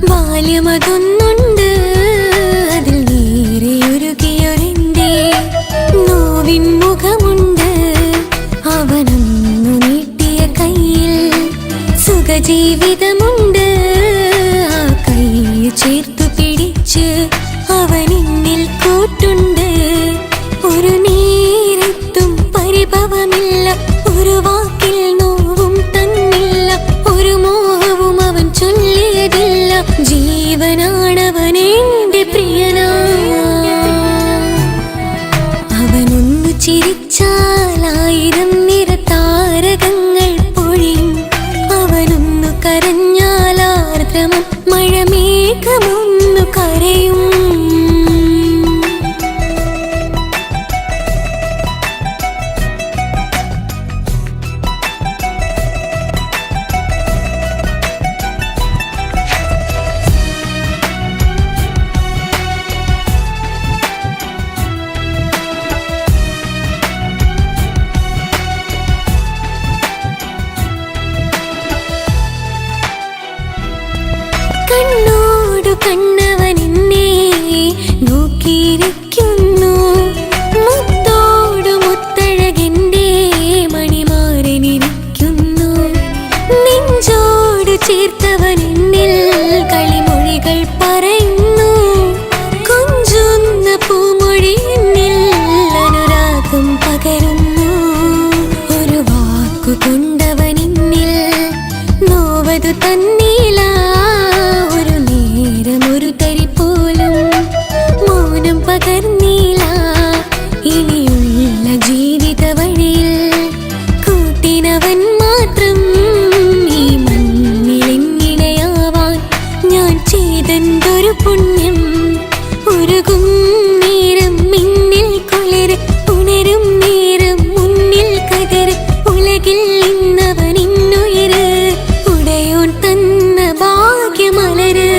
D: ബാല്യമതൊന്നുണ്ട് അതിൽ നീരെയൊരുകിയൊരെന്റെ നോവിൻ മുഖമുണ്ട് അവനൊന്നു നീട്ടിയ കയ്യിൽ സുഖജീവിതമുണ്ട് ആ കൈ ചേർത്തു പിടിച്ച് അവനിന്നിൽ കൂട്ടുണ്ട് ഒരു നേരത്തും പരിഭവമില്ല ഒരു വാക്കിൽ നോവും തന്നില്ല ഒരു മോഹവും അവൻ ചൊല്ലിയതില്ല ജീവനാണവനെന്റെ പ്രിയനാ അവനൊന്നു ചിരിച്ചാലായിരം നിറതാരകങ്ങൾ പൊഴിയും അവനൊന്നു കരഞ്ഞാലാർദ്രമം മഴമേഘമൊന്നു കരയും കണ്ണോടു കണ്ണവനെന്നെ നോക്കിയിരിക്കുന്നു മുത്തോടു മുത്തഴകെന്റെ മണിമാരനിരിക്കുന്നു നെഞ്ചോടു ചേർത്തവനെന്നിൽ കളിമൊഴികൾ പറയുന്നു കൊഞ്ചുന്ന പൂമൊഴി എന്നിൽ അനുരാഗം പകരുന്നു ഒരു വാക്കു കൊണ്ടവനെന്നിൽ നോവതു തന്നീല ഒരു നേരമൊരു തരി പോലും മൗനം പകർന്നീല ഇനിയുള്ള ജീവിത വഴിയിൽ കൂട്ടിനവൻ മാത്രം ഈ മണ്ണിലെങ്ങിണയാവാൻ ഞാൻ ചെയ്തെന്തൊരു പുണ്യം ഉരുകും നേരം മിന്നിൽ കുളിര് ഉണരും നേരം മുന്നിൽ കതിര് ഉലകിൽ ഇന്നവൻ ഇന്നുയിര് ഉടയോൻ തന്ന ഭാഗ്യമലര്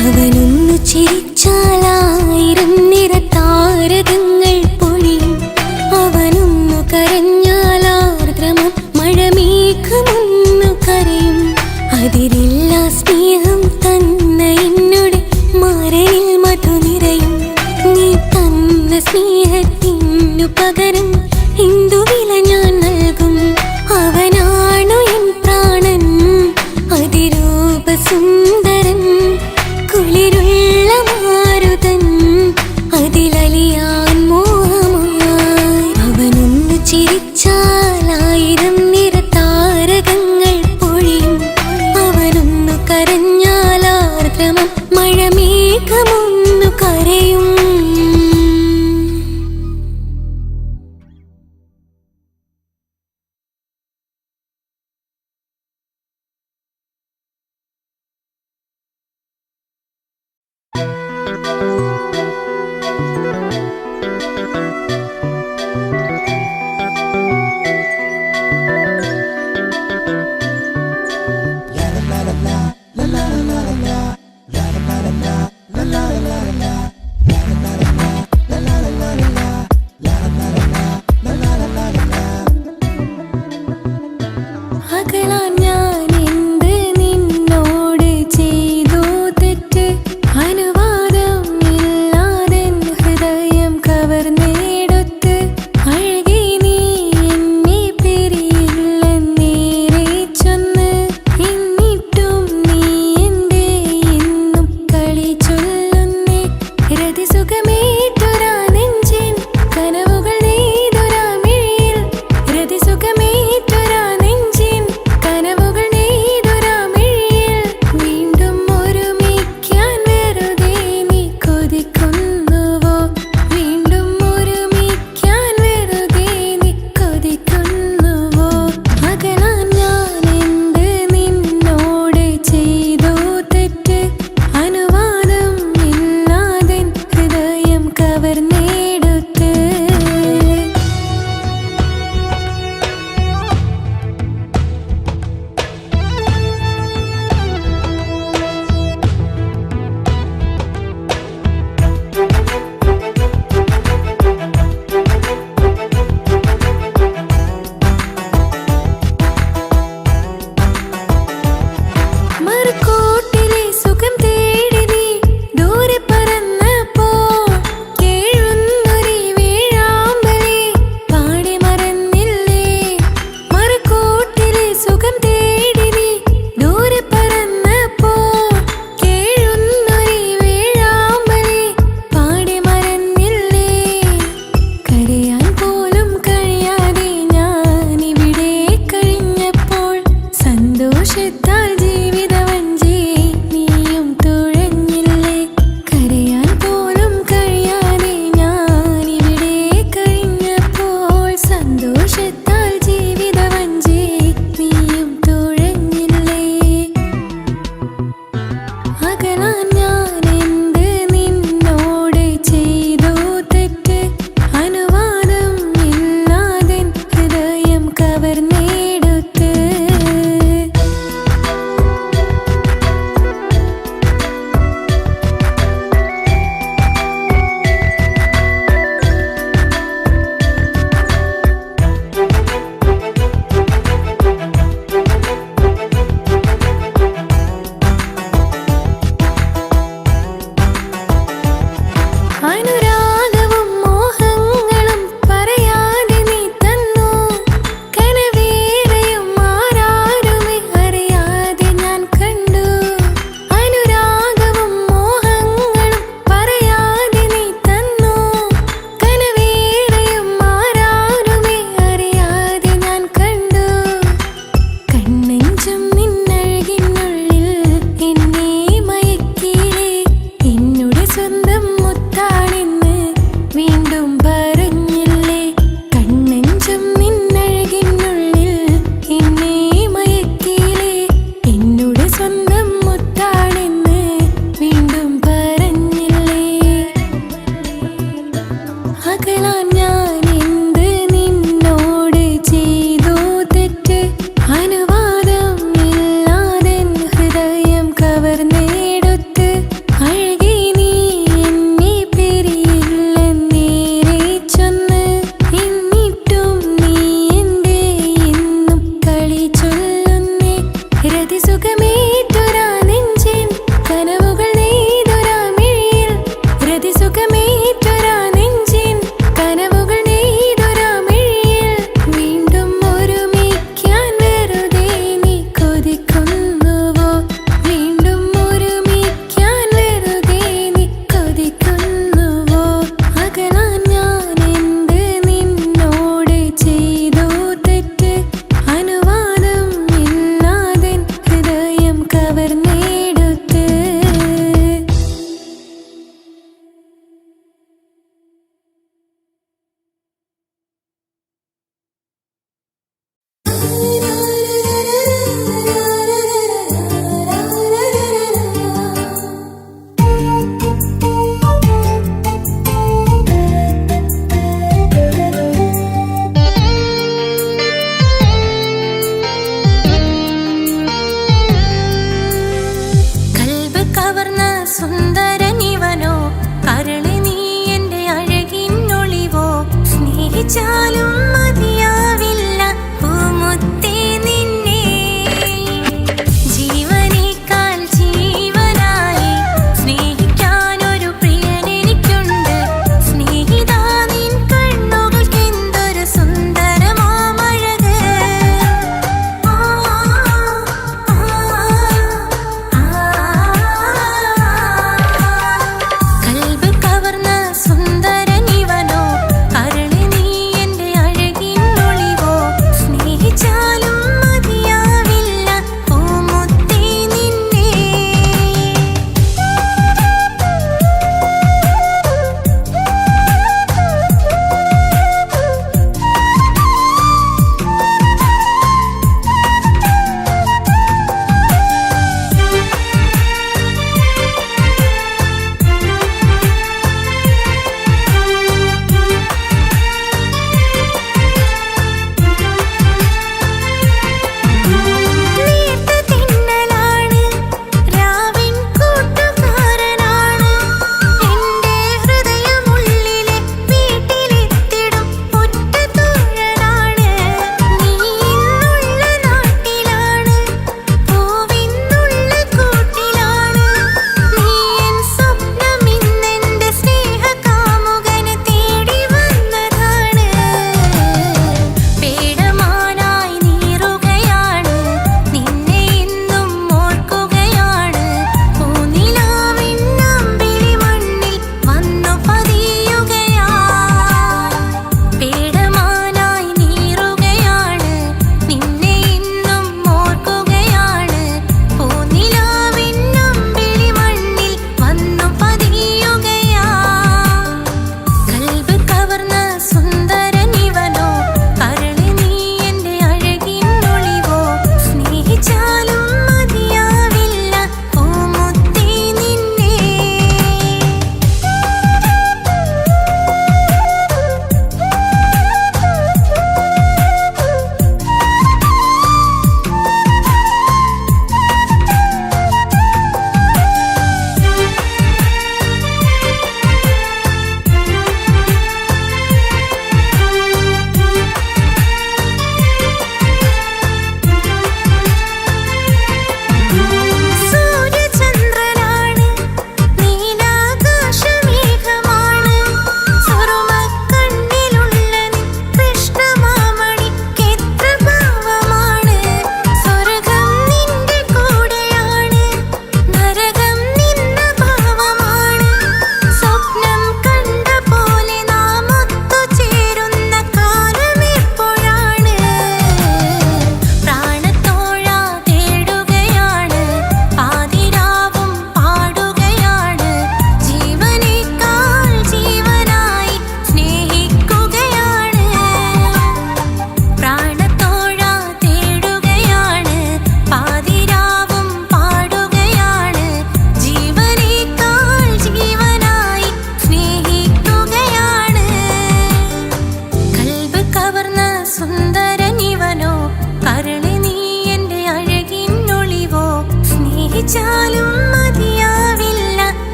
D: അവനൊന്നു ചിരിച്ചാലായിരം നിറതാരകങ്ങൾ പൊഴിയും അവനൊന്നു കരഞ്ഞാലാർദ്രമം മഴമേഘമൊന്നു കരയും അതിരില്ല സ്നേഹം തന്ന എന്നോട് മാരനിൽ മധു നിറയും നീ തന്ന സ്നേഹത്തിനു പകരം എന്തു വില ഞാൻ നൽകും അവനാണു എൻ പ്രാണൻ അതിരൂപ സുന്ദരൻ കുളിരുള്ള മാരുതൻ അതിലലിയാൻ മോഹമായി അവനൊന്നു ചിരിച്ചാലായിരം നിറതാരകങ്ങൾ പൊഴിയും അവനൊന്നു കരഞ്ഞാലാർദ്രമം മഴമേഘമൊന്നു കരയും അകലാൻ ഞാൻ എന്ത് നിന്നോട് ചെയ്തു തെറ്റ് അനുവാദം ഇല്ല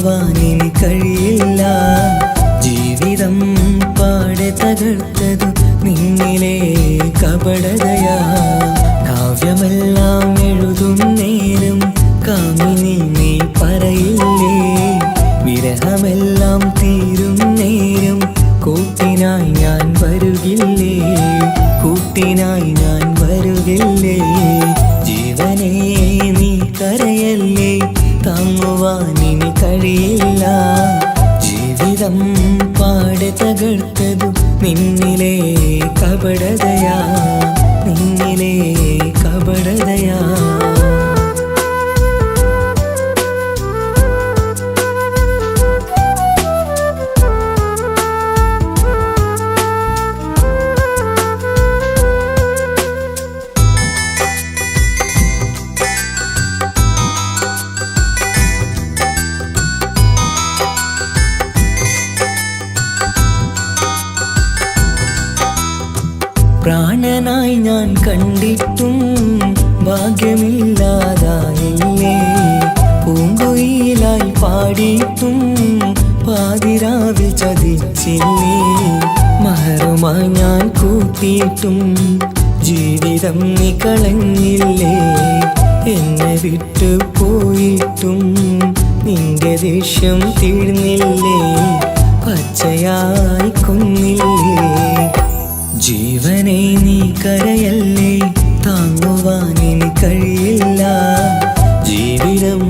C: താങ്ങുവാനിനി കഴിയില്ല. ജീവിതം പാടെ തകർത്തതു നിന്നിലെ കപടതയാ. കാവ്യമെല്ലാം എഴുതും നേരം കാമിനി നീ പറയില്ലേ. വിരഹമെല്ലാം തീരും നേരം കൂട്ടിനായി ഞാൻ വരുകില്ലേ, കൂട്ടിനായി ഞാൻ വരുകില്ലേ. ജീവനേ നീ കരയല്ലേ, താങ്ങുവാനിനി കഴിയില്ല. ജീവിതം പാടെ തകർത്തതു നിന്നിലെ കപടതയാ, നിന്നിലെ കപടതയാ. പ്രാണനായി ഞാൻ കണ്ടിട്ടും ഭാഗ്യമില്ലാതായില്ലേ. പൂങ്കുയിലായി പാടിയിട്ടും പാതിരാവിൽ ചതിച്ചില്ലേ. മഹറുമായി ഞാൻ കൂട്ടിയിട്ടും ജീവിതം നീ കളഞ്ഞില്ലേ. എന്നെ വിട്ടു പോയിട്ടും നിന്റെ ദേഷ്യം തീർന്നില്ലേ, പച്ചയായി കൊന്നില്ലേ. ജീവനെ നീ കരയല്ലേ, താങ്ങുവാനിനി കഴിയില്ല. ജീവിതം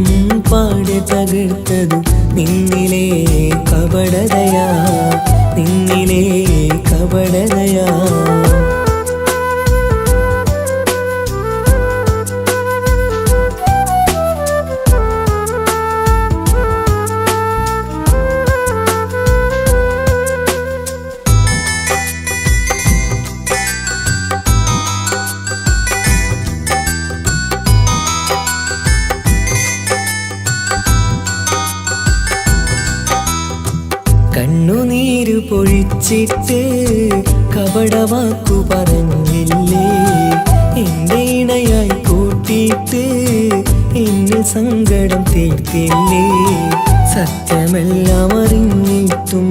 C: പാടെ തകർത്തതു നിന്നിലെ കപടതയാ, നിന്നിലെ കപടതയാ. കണ്ണുനീര് പൊഴിച്ചിട്ട് കപടവാക്കു പറഞ്ഞില്ലേ. എന്റെ ഇണയായി കൂട്ടിയിട്ട് എന്നെ സങ്കടം തീർത്തില്ലേ. സത്യമെല്ലാം അറിഞ്ഞിട്ടും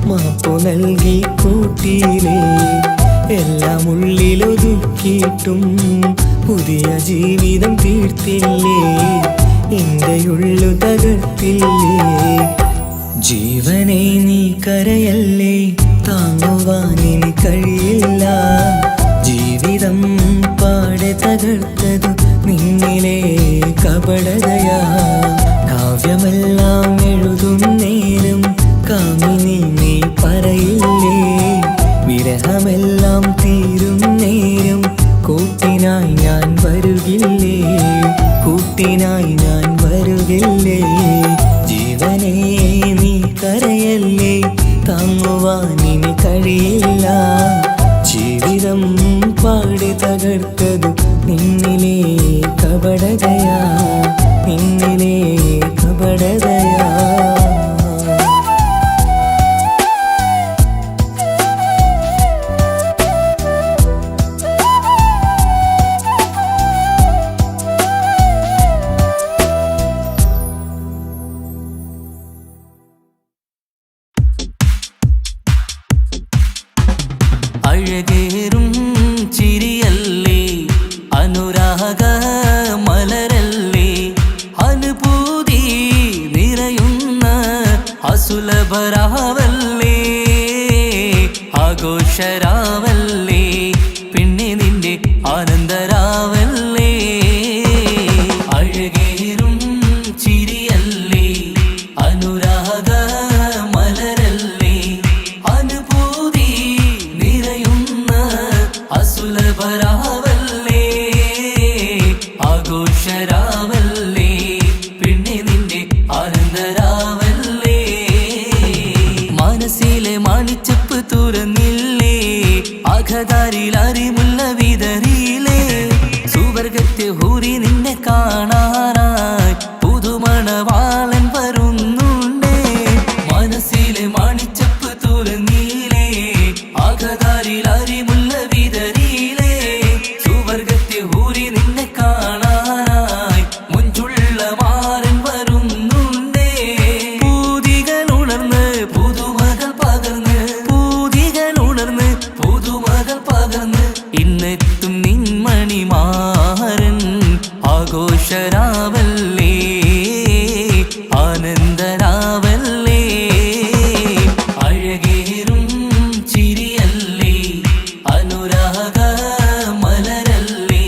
C: മാപ്പു നൽകി കൂട്ടിയില്ലേ. എല്ലാം ഉള്ളിലൊതുക്കിയിട്ടും പുതിയ ജീവിതം തീർത്തില്ലേ. എന്റെ ഉള്ളു തകർത്തില്ലേ. ജീവനെ നീ കരയല്ലേ, താങ്ങുവാനിനി കഴിയില്ല. ജീവിതം പാടെ തകർത്തതു നിന്നിലെ കപടതയാ. കാവ്യമെല്ലാം എഴുതും നേരം കാമിനി നീ പറയില്ലേ. വിരഹമെല്ലാം തീരും നേരം കൂട്ടിനായി ഞാൻ വരുകില്ലേ, കൂട്ടിനായി ഞാൻ വരുകില്ലേ. ജീവനേ നീ കരയല്ലേ, താങ്ങുവാനിനി കഴിയില്ല. ജീവിതം പാടെ തകർത്തതു നിന്നിലെ കപടതയാ, നിന്നിലെ കപടതയാ.
A: അഴകേറും ചിരിയല്ലേ, അനുരാഗ മലരല്ലേ, അനുഭൂതി നിറയുന്ന അസുലഭരാവല്ലേ, ആഘോഷരാവല്ലേ, പിന്നെ നിന്റെ ആനന്ദരാവല്ലേ. അഴകേറും ചിരിയല്ലേ, അനുരാഗ മലരല്ലേ, അനുഭൂതി നിറയുന്ന അസുലഭരാവല്ലേ, ആഘോഷരാവല്ലേ, പിന്നെ നിന്റെ ആനന്ദരാവല്ലേ. മനസ്സിലെ മാണിച്ചപ്പ് തുറന്നില്ലേ, അകതാരിൽ അരിമുല്ല വിതറിയില്ലേ. സുവർഗത്തെ ഹൂറി നിന്നെ കാണാനായി പുതുമണവാളൻ വരുന്നുണ്ടേ. മനസ്സിലെ മാണിച്ചപ്പ് തുറന്നില്ലേ, അകതാരിൽ അരിമുല്ല വിതറിയില്ലേ. സുവർഗത്തെ ഹൂറി നിന്നെ കാണാനായി മുഞ്ചുള്ള മാരൻ വരുന്നുണ്ടേ. പകർന്ന് ഇന്നെത്തും നിൻമണിമാരൻ ആഘോഷരാവല്ലേ ആനന്ദരാവല്ലേ അഴകേറും ചിരിയല്ലേ അനുരാഗ മലരല്ലേ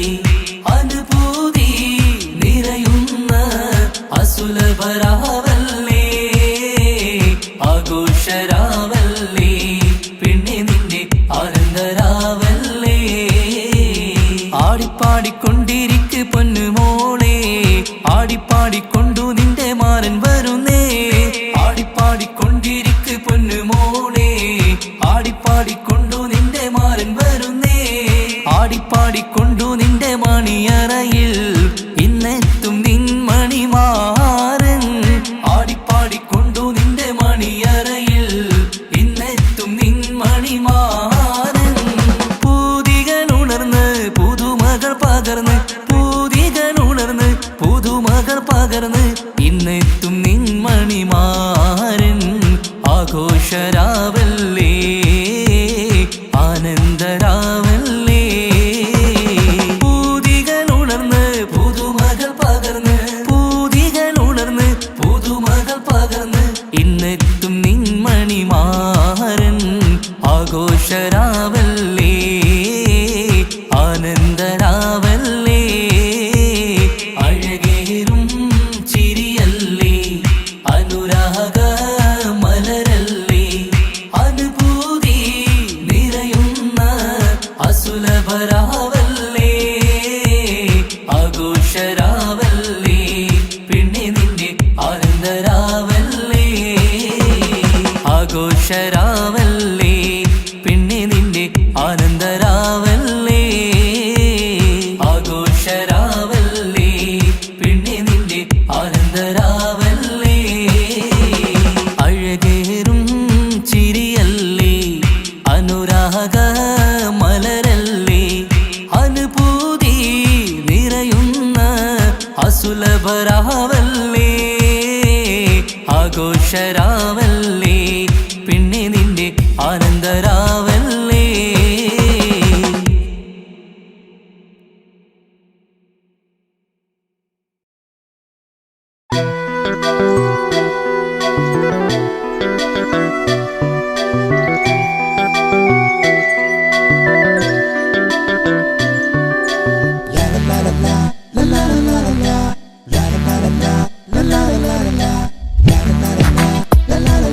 A: അനുഭൂതി നിറയുന്ന അസുലഭരാവല്ലേ ആഘോഷരാവല്ലേ പിന്നെ നിന്റെ ആനന്ദരാവല്ലേ ആടിപ്പാടിക്കൊണ്ടിരിക്ക് പൊന്നുമോളെ ആടിപ്പാടിക്കൊണ്ടു നിന്റെ മാരൻ വരുന്നേ ആടിപ്പാടിക്കൊണ്ടിരിക്ക് പൊന്നുമോളെ ആടിപ്പാടിക്കൊണ്ടു നിന്റെ മാരൻ വരുന്നേ ആടിപ്പാടിക്കൊണ്ടു നിന്റെ മണിയറയിൽ ഇന്നെത്തും നിൻമണിമാരൻ ആടിപ്പാടിക്കൊണ്ടു നിന്റെ മണിയറയിൽ ഇന്നെത്തും നിൻമണിമാരൻ പൂതികനുണർന്ന് പുതുമകൾ പകർന്ന് പൂതികനുണർന്ന് പുതുമകൾ പകർന്ന് ഇന്നെത്തും നിൻമണിമാരൻ ആഘോഷരാവല്ലേ ആനന്ദരാവല്ലേ പൂതികനുണർന്ന് പുതുമകൾ പകർന്ന് പൂതികനുണർന്ന് പുതുമകൾ പകർന്ന് ഇന്നെത്തും നിൻമണിമാരൻ ആഘോഷരാവല്ലേ ആനന്ദരാവല്ലേ അഴകേറും ചിരിയല്ലേ അനുരാഗ മലരല്ലേ അനുഭൂതി നിറയുന്ന അസുലഭരാവല്ലേ ആഘോഷരാവല്ലേ പിന്നെ നിന്റെ ആനന്ദരാവല്ലേ ആഘോഷരാവല്ലേ പിന്നെ നിന്റെ ആനന്ദരാവല്ലേ ആഘോഷരാവല്ലേ പിന്നെ നിന്റെ ആനന്ദരാവല്ലേ അഴകേറും ചിരിയല്ലേ അനുരാഗ മലരല്ലേ അനുഭൂതി നിറയുന്ന അസുലഭരാവല്ലേ ആഘോഷരാവല്ലേ പിന്നെ നിന്റെ ആനന്ദരാവല്ലേ
E: la la la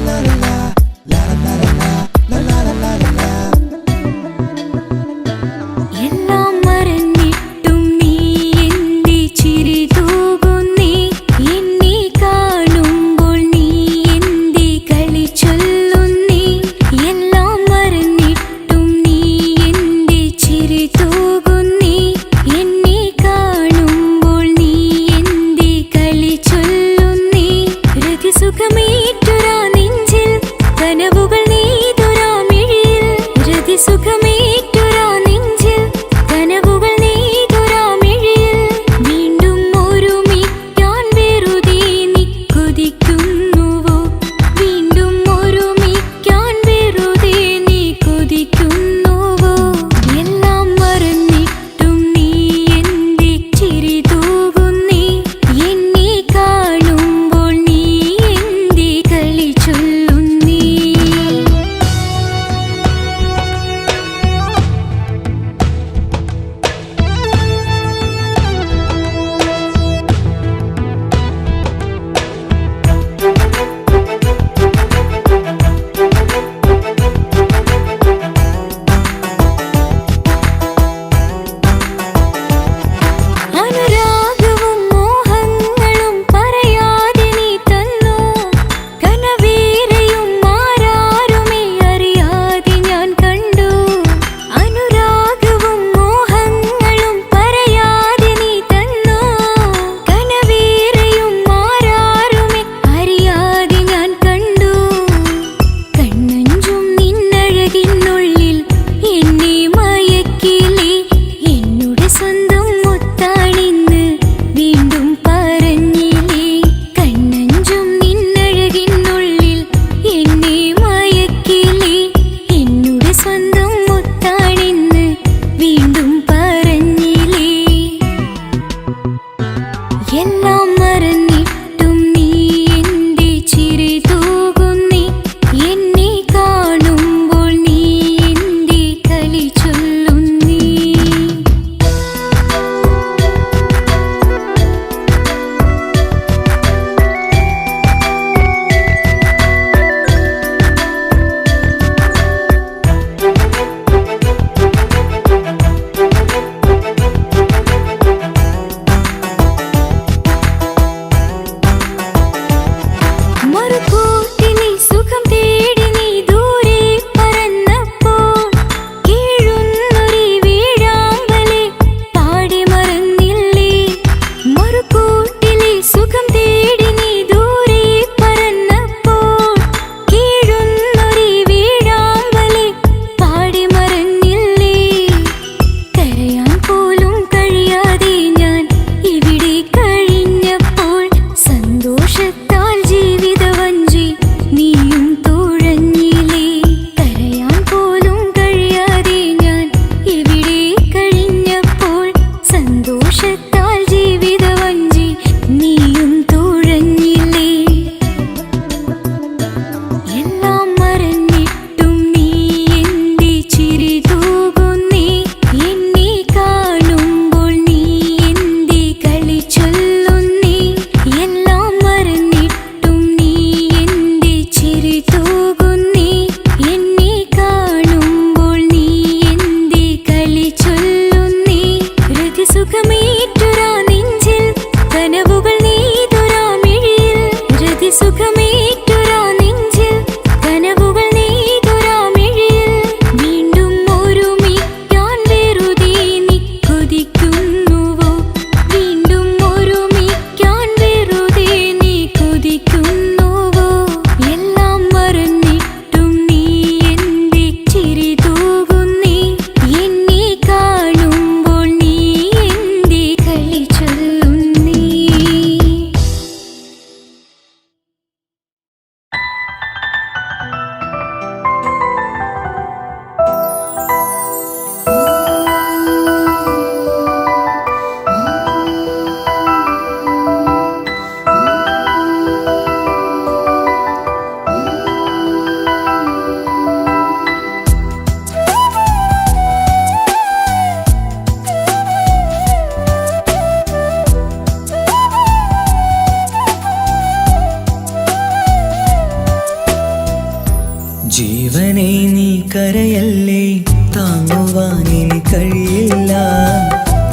C: താങ്ങുവാനിനി കഴിയില്ല.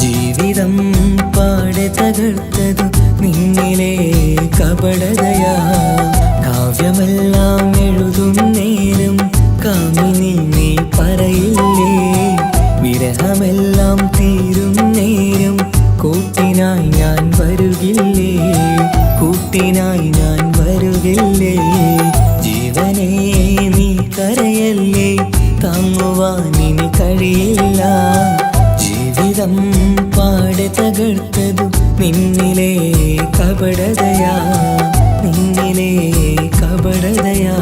C: ജീവിതം പാടെ തകർത്തതു നിന്നിലെ കപടതയാ. കാവ്യമെല്ലാം എഴുതും നേരം കാമിനി നീ പറയില്ലേ. വിരഹമെല്ലാം തീരും നേരം കൂട്ടിനായി ഞാൻ വരുകില്ലേ, കൂട്ടിനായി ഞാൻ വരുകില്ലേ. ജീവനേ നീ കരയല്ലേ, താങ്ങുവാനിനി കഴിയില്ല. ജീവിതം പാടെ തകർത്തതു നിന്നിലെ കപടതയാ, നിന്നിലെ കപടതയാ.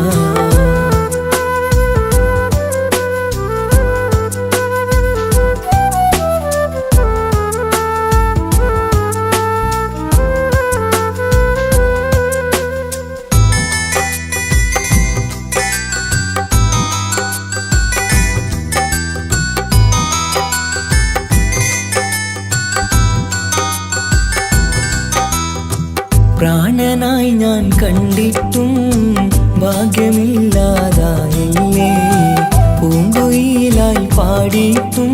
C: പ്രാണനായി ഞാൻ കണ്ടിട്ടും ഭാഗ്യമില്ലാതായില്ലേ. പൂങ്കുയിലായി പാടിയിട്ടും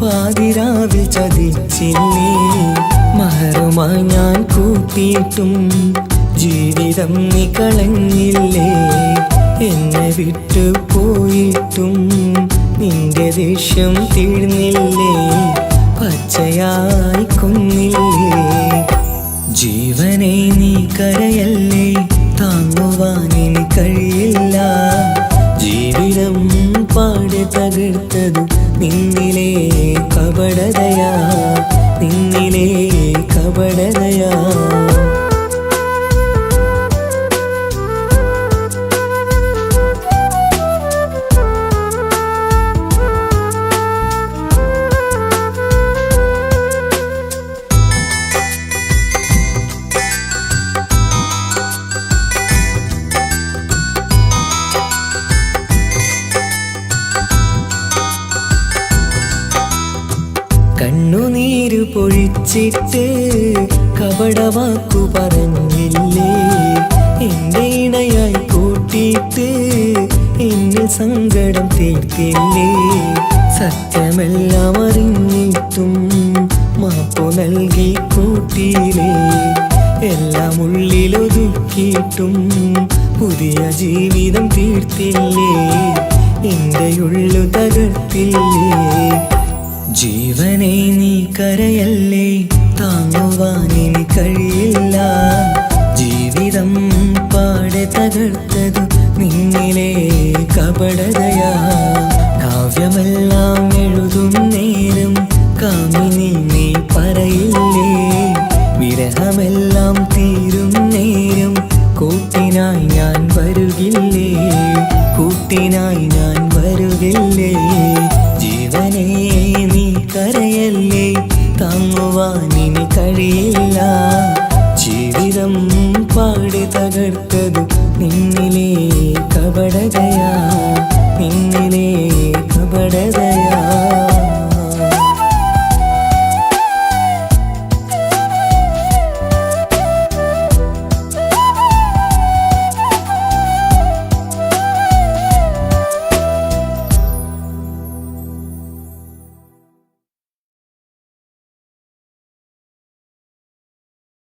C: പാതിരാവിൽ ചതിച്ചില്ലേ. മഹറുമായി ഞാൻ കൂട്ടിയിട്ടും ജീവിതം നീ കളഞ്ഞില്ലേ. എന്നെ വിട്ടു പോയിട്ടും നിന്റെ ദേഷ്യം തീർന്നില്ലേ, പച്ചയായി കൊന്നില്ലേ. ജീവനെ നീ കരയല്ലേ, താങ്ങുവാനിനി കഴിയില്ല. ജീവിതം പാടെ തകർത്തതു നിന്നിലെ കപടതയാ, നിന്നിലെ കപടതയാ. കണ്ണുനീര് പൊഴിച്ചിട്ട് കപടവാക്കു പറഞ്ഞില്ലേ. എന്റെ ഇണയായി കൂട്ടിയിട്ട് എന്നിൽ സങ്കടം തീർത്തില്ലേ. സത്യമെല്ലാം അറിഞ്ഞിട്ടും മാപ്പു നൽകി കൂട്ടിയില്ലേ. എല്ലാം ഉള്ളിലൊതുക്കിയിട്ടും പുതിയ ജീവിതം തീർത്തില്ലേ. എന്റെ ഉള്ളു തകർത്തില്ലേ. ജീവനെ നീ കരയല്ലേ, താങ്ങുവാനിനി കഴിയില്ല. ജീവിതം പാടെ തകർത്തതു നിന്നിലെ കപടതയാ. കാവ്യമെല്ലാം എഴുതും നേരം കാമിനി നീ പറയില്ലേ. വിരഹമെല്ലാം തീരും നേരം കൂട്ടിനായി ഞാൻ വരുകില്ലേ, കൂട്ടിനായി ഞാൻ വരുകില്ലേ. ജീവനേ നീ കരയല്ലേ, താങ്ങുവാനിനി കഴിയില്ല. ജീവിതം പാടെ തകർത്തതു നിന്നിലെ കപടതയാ.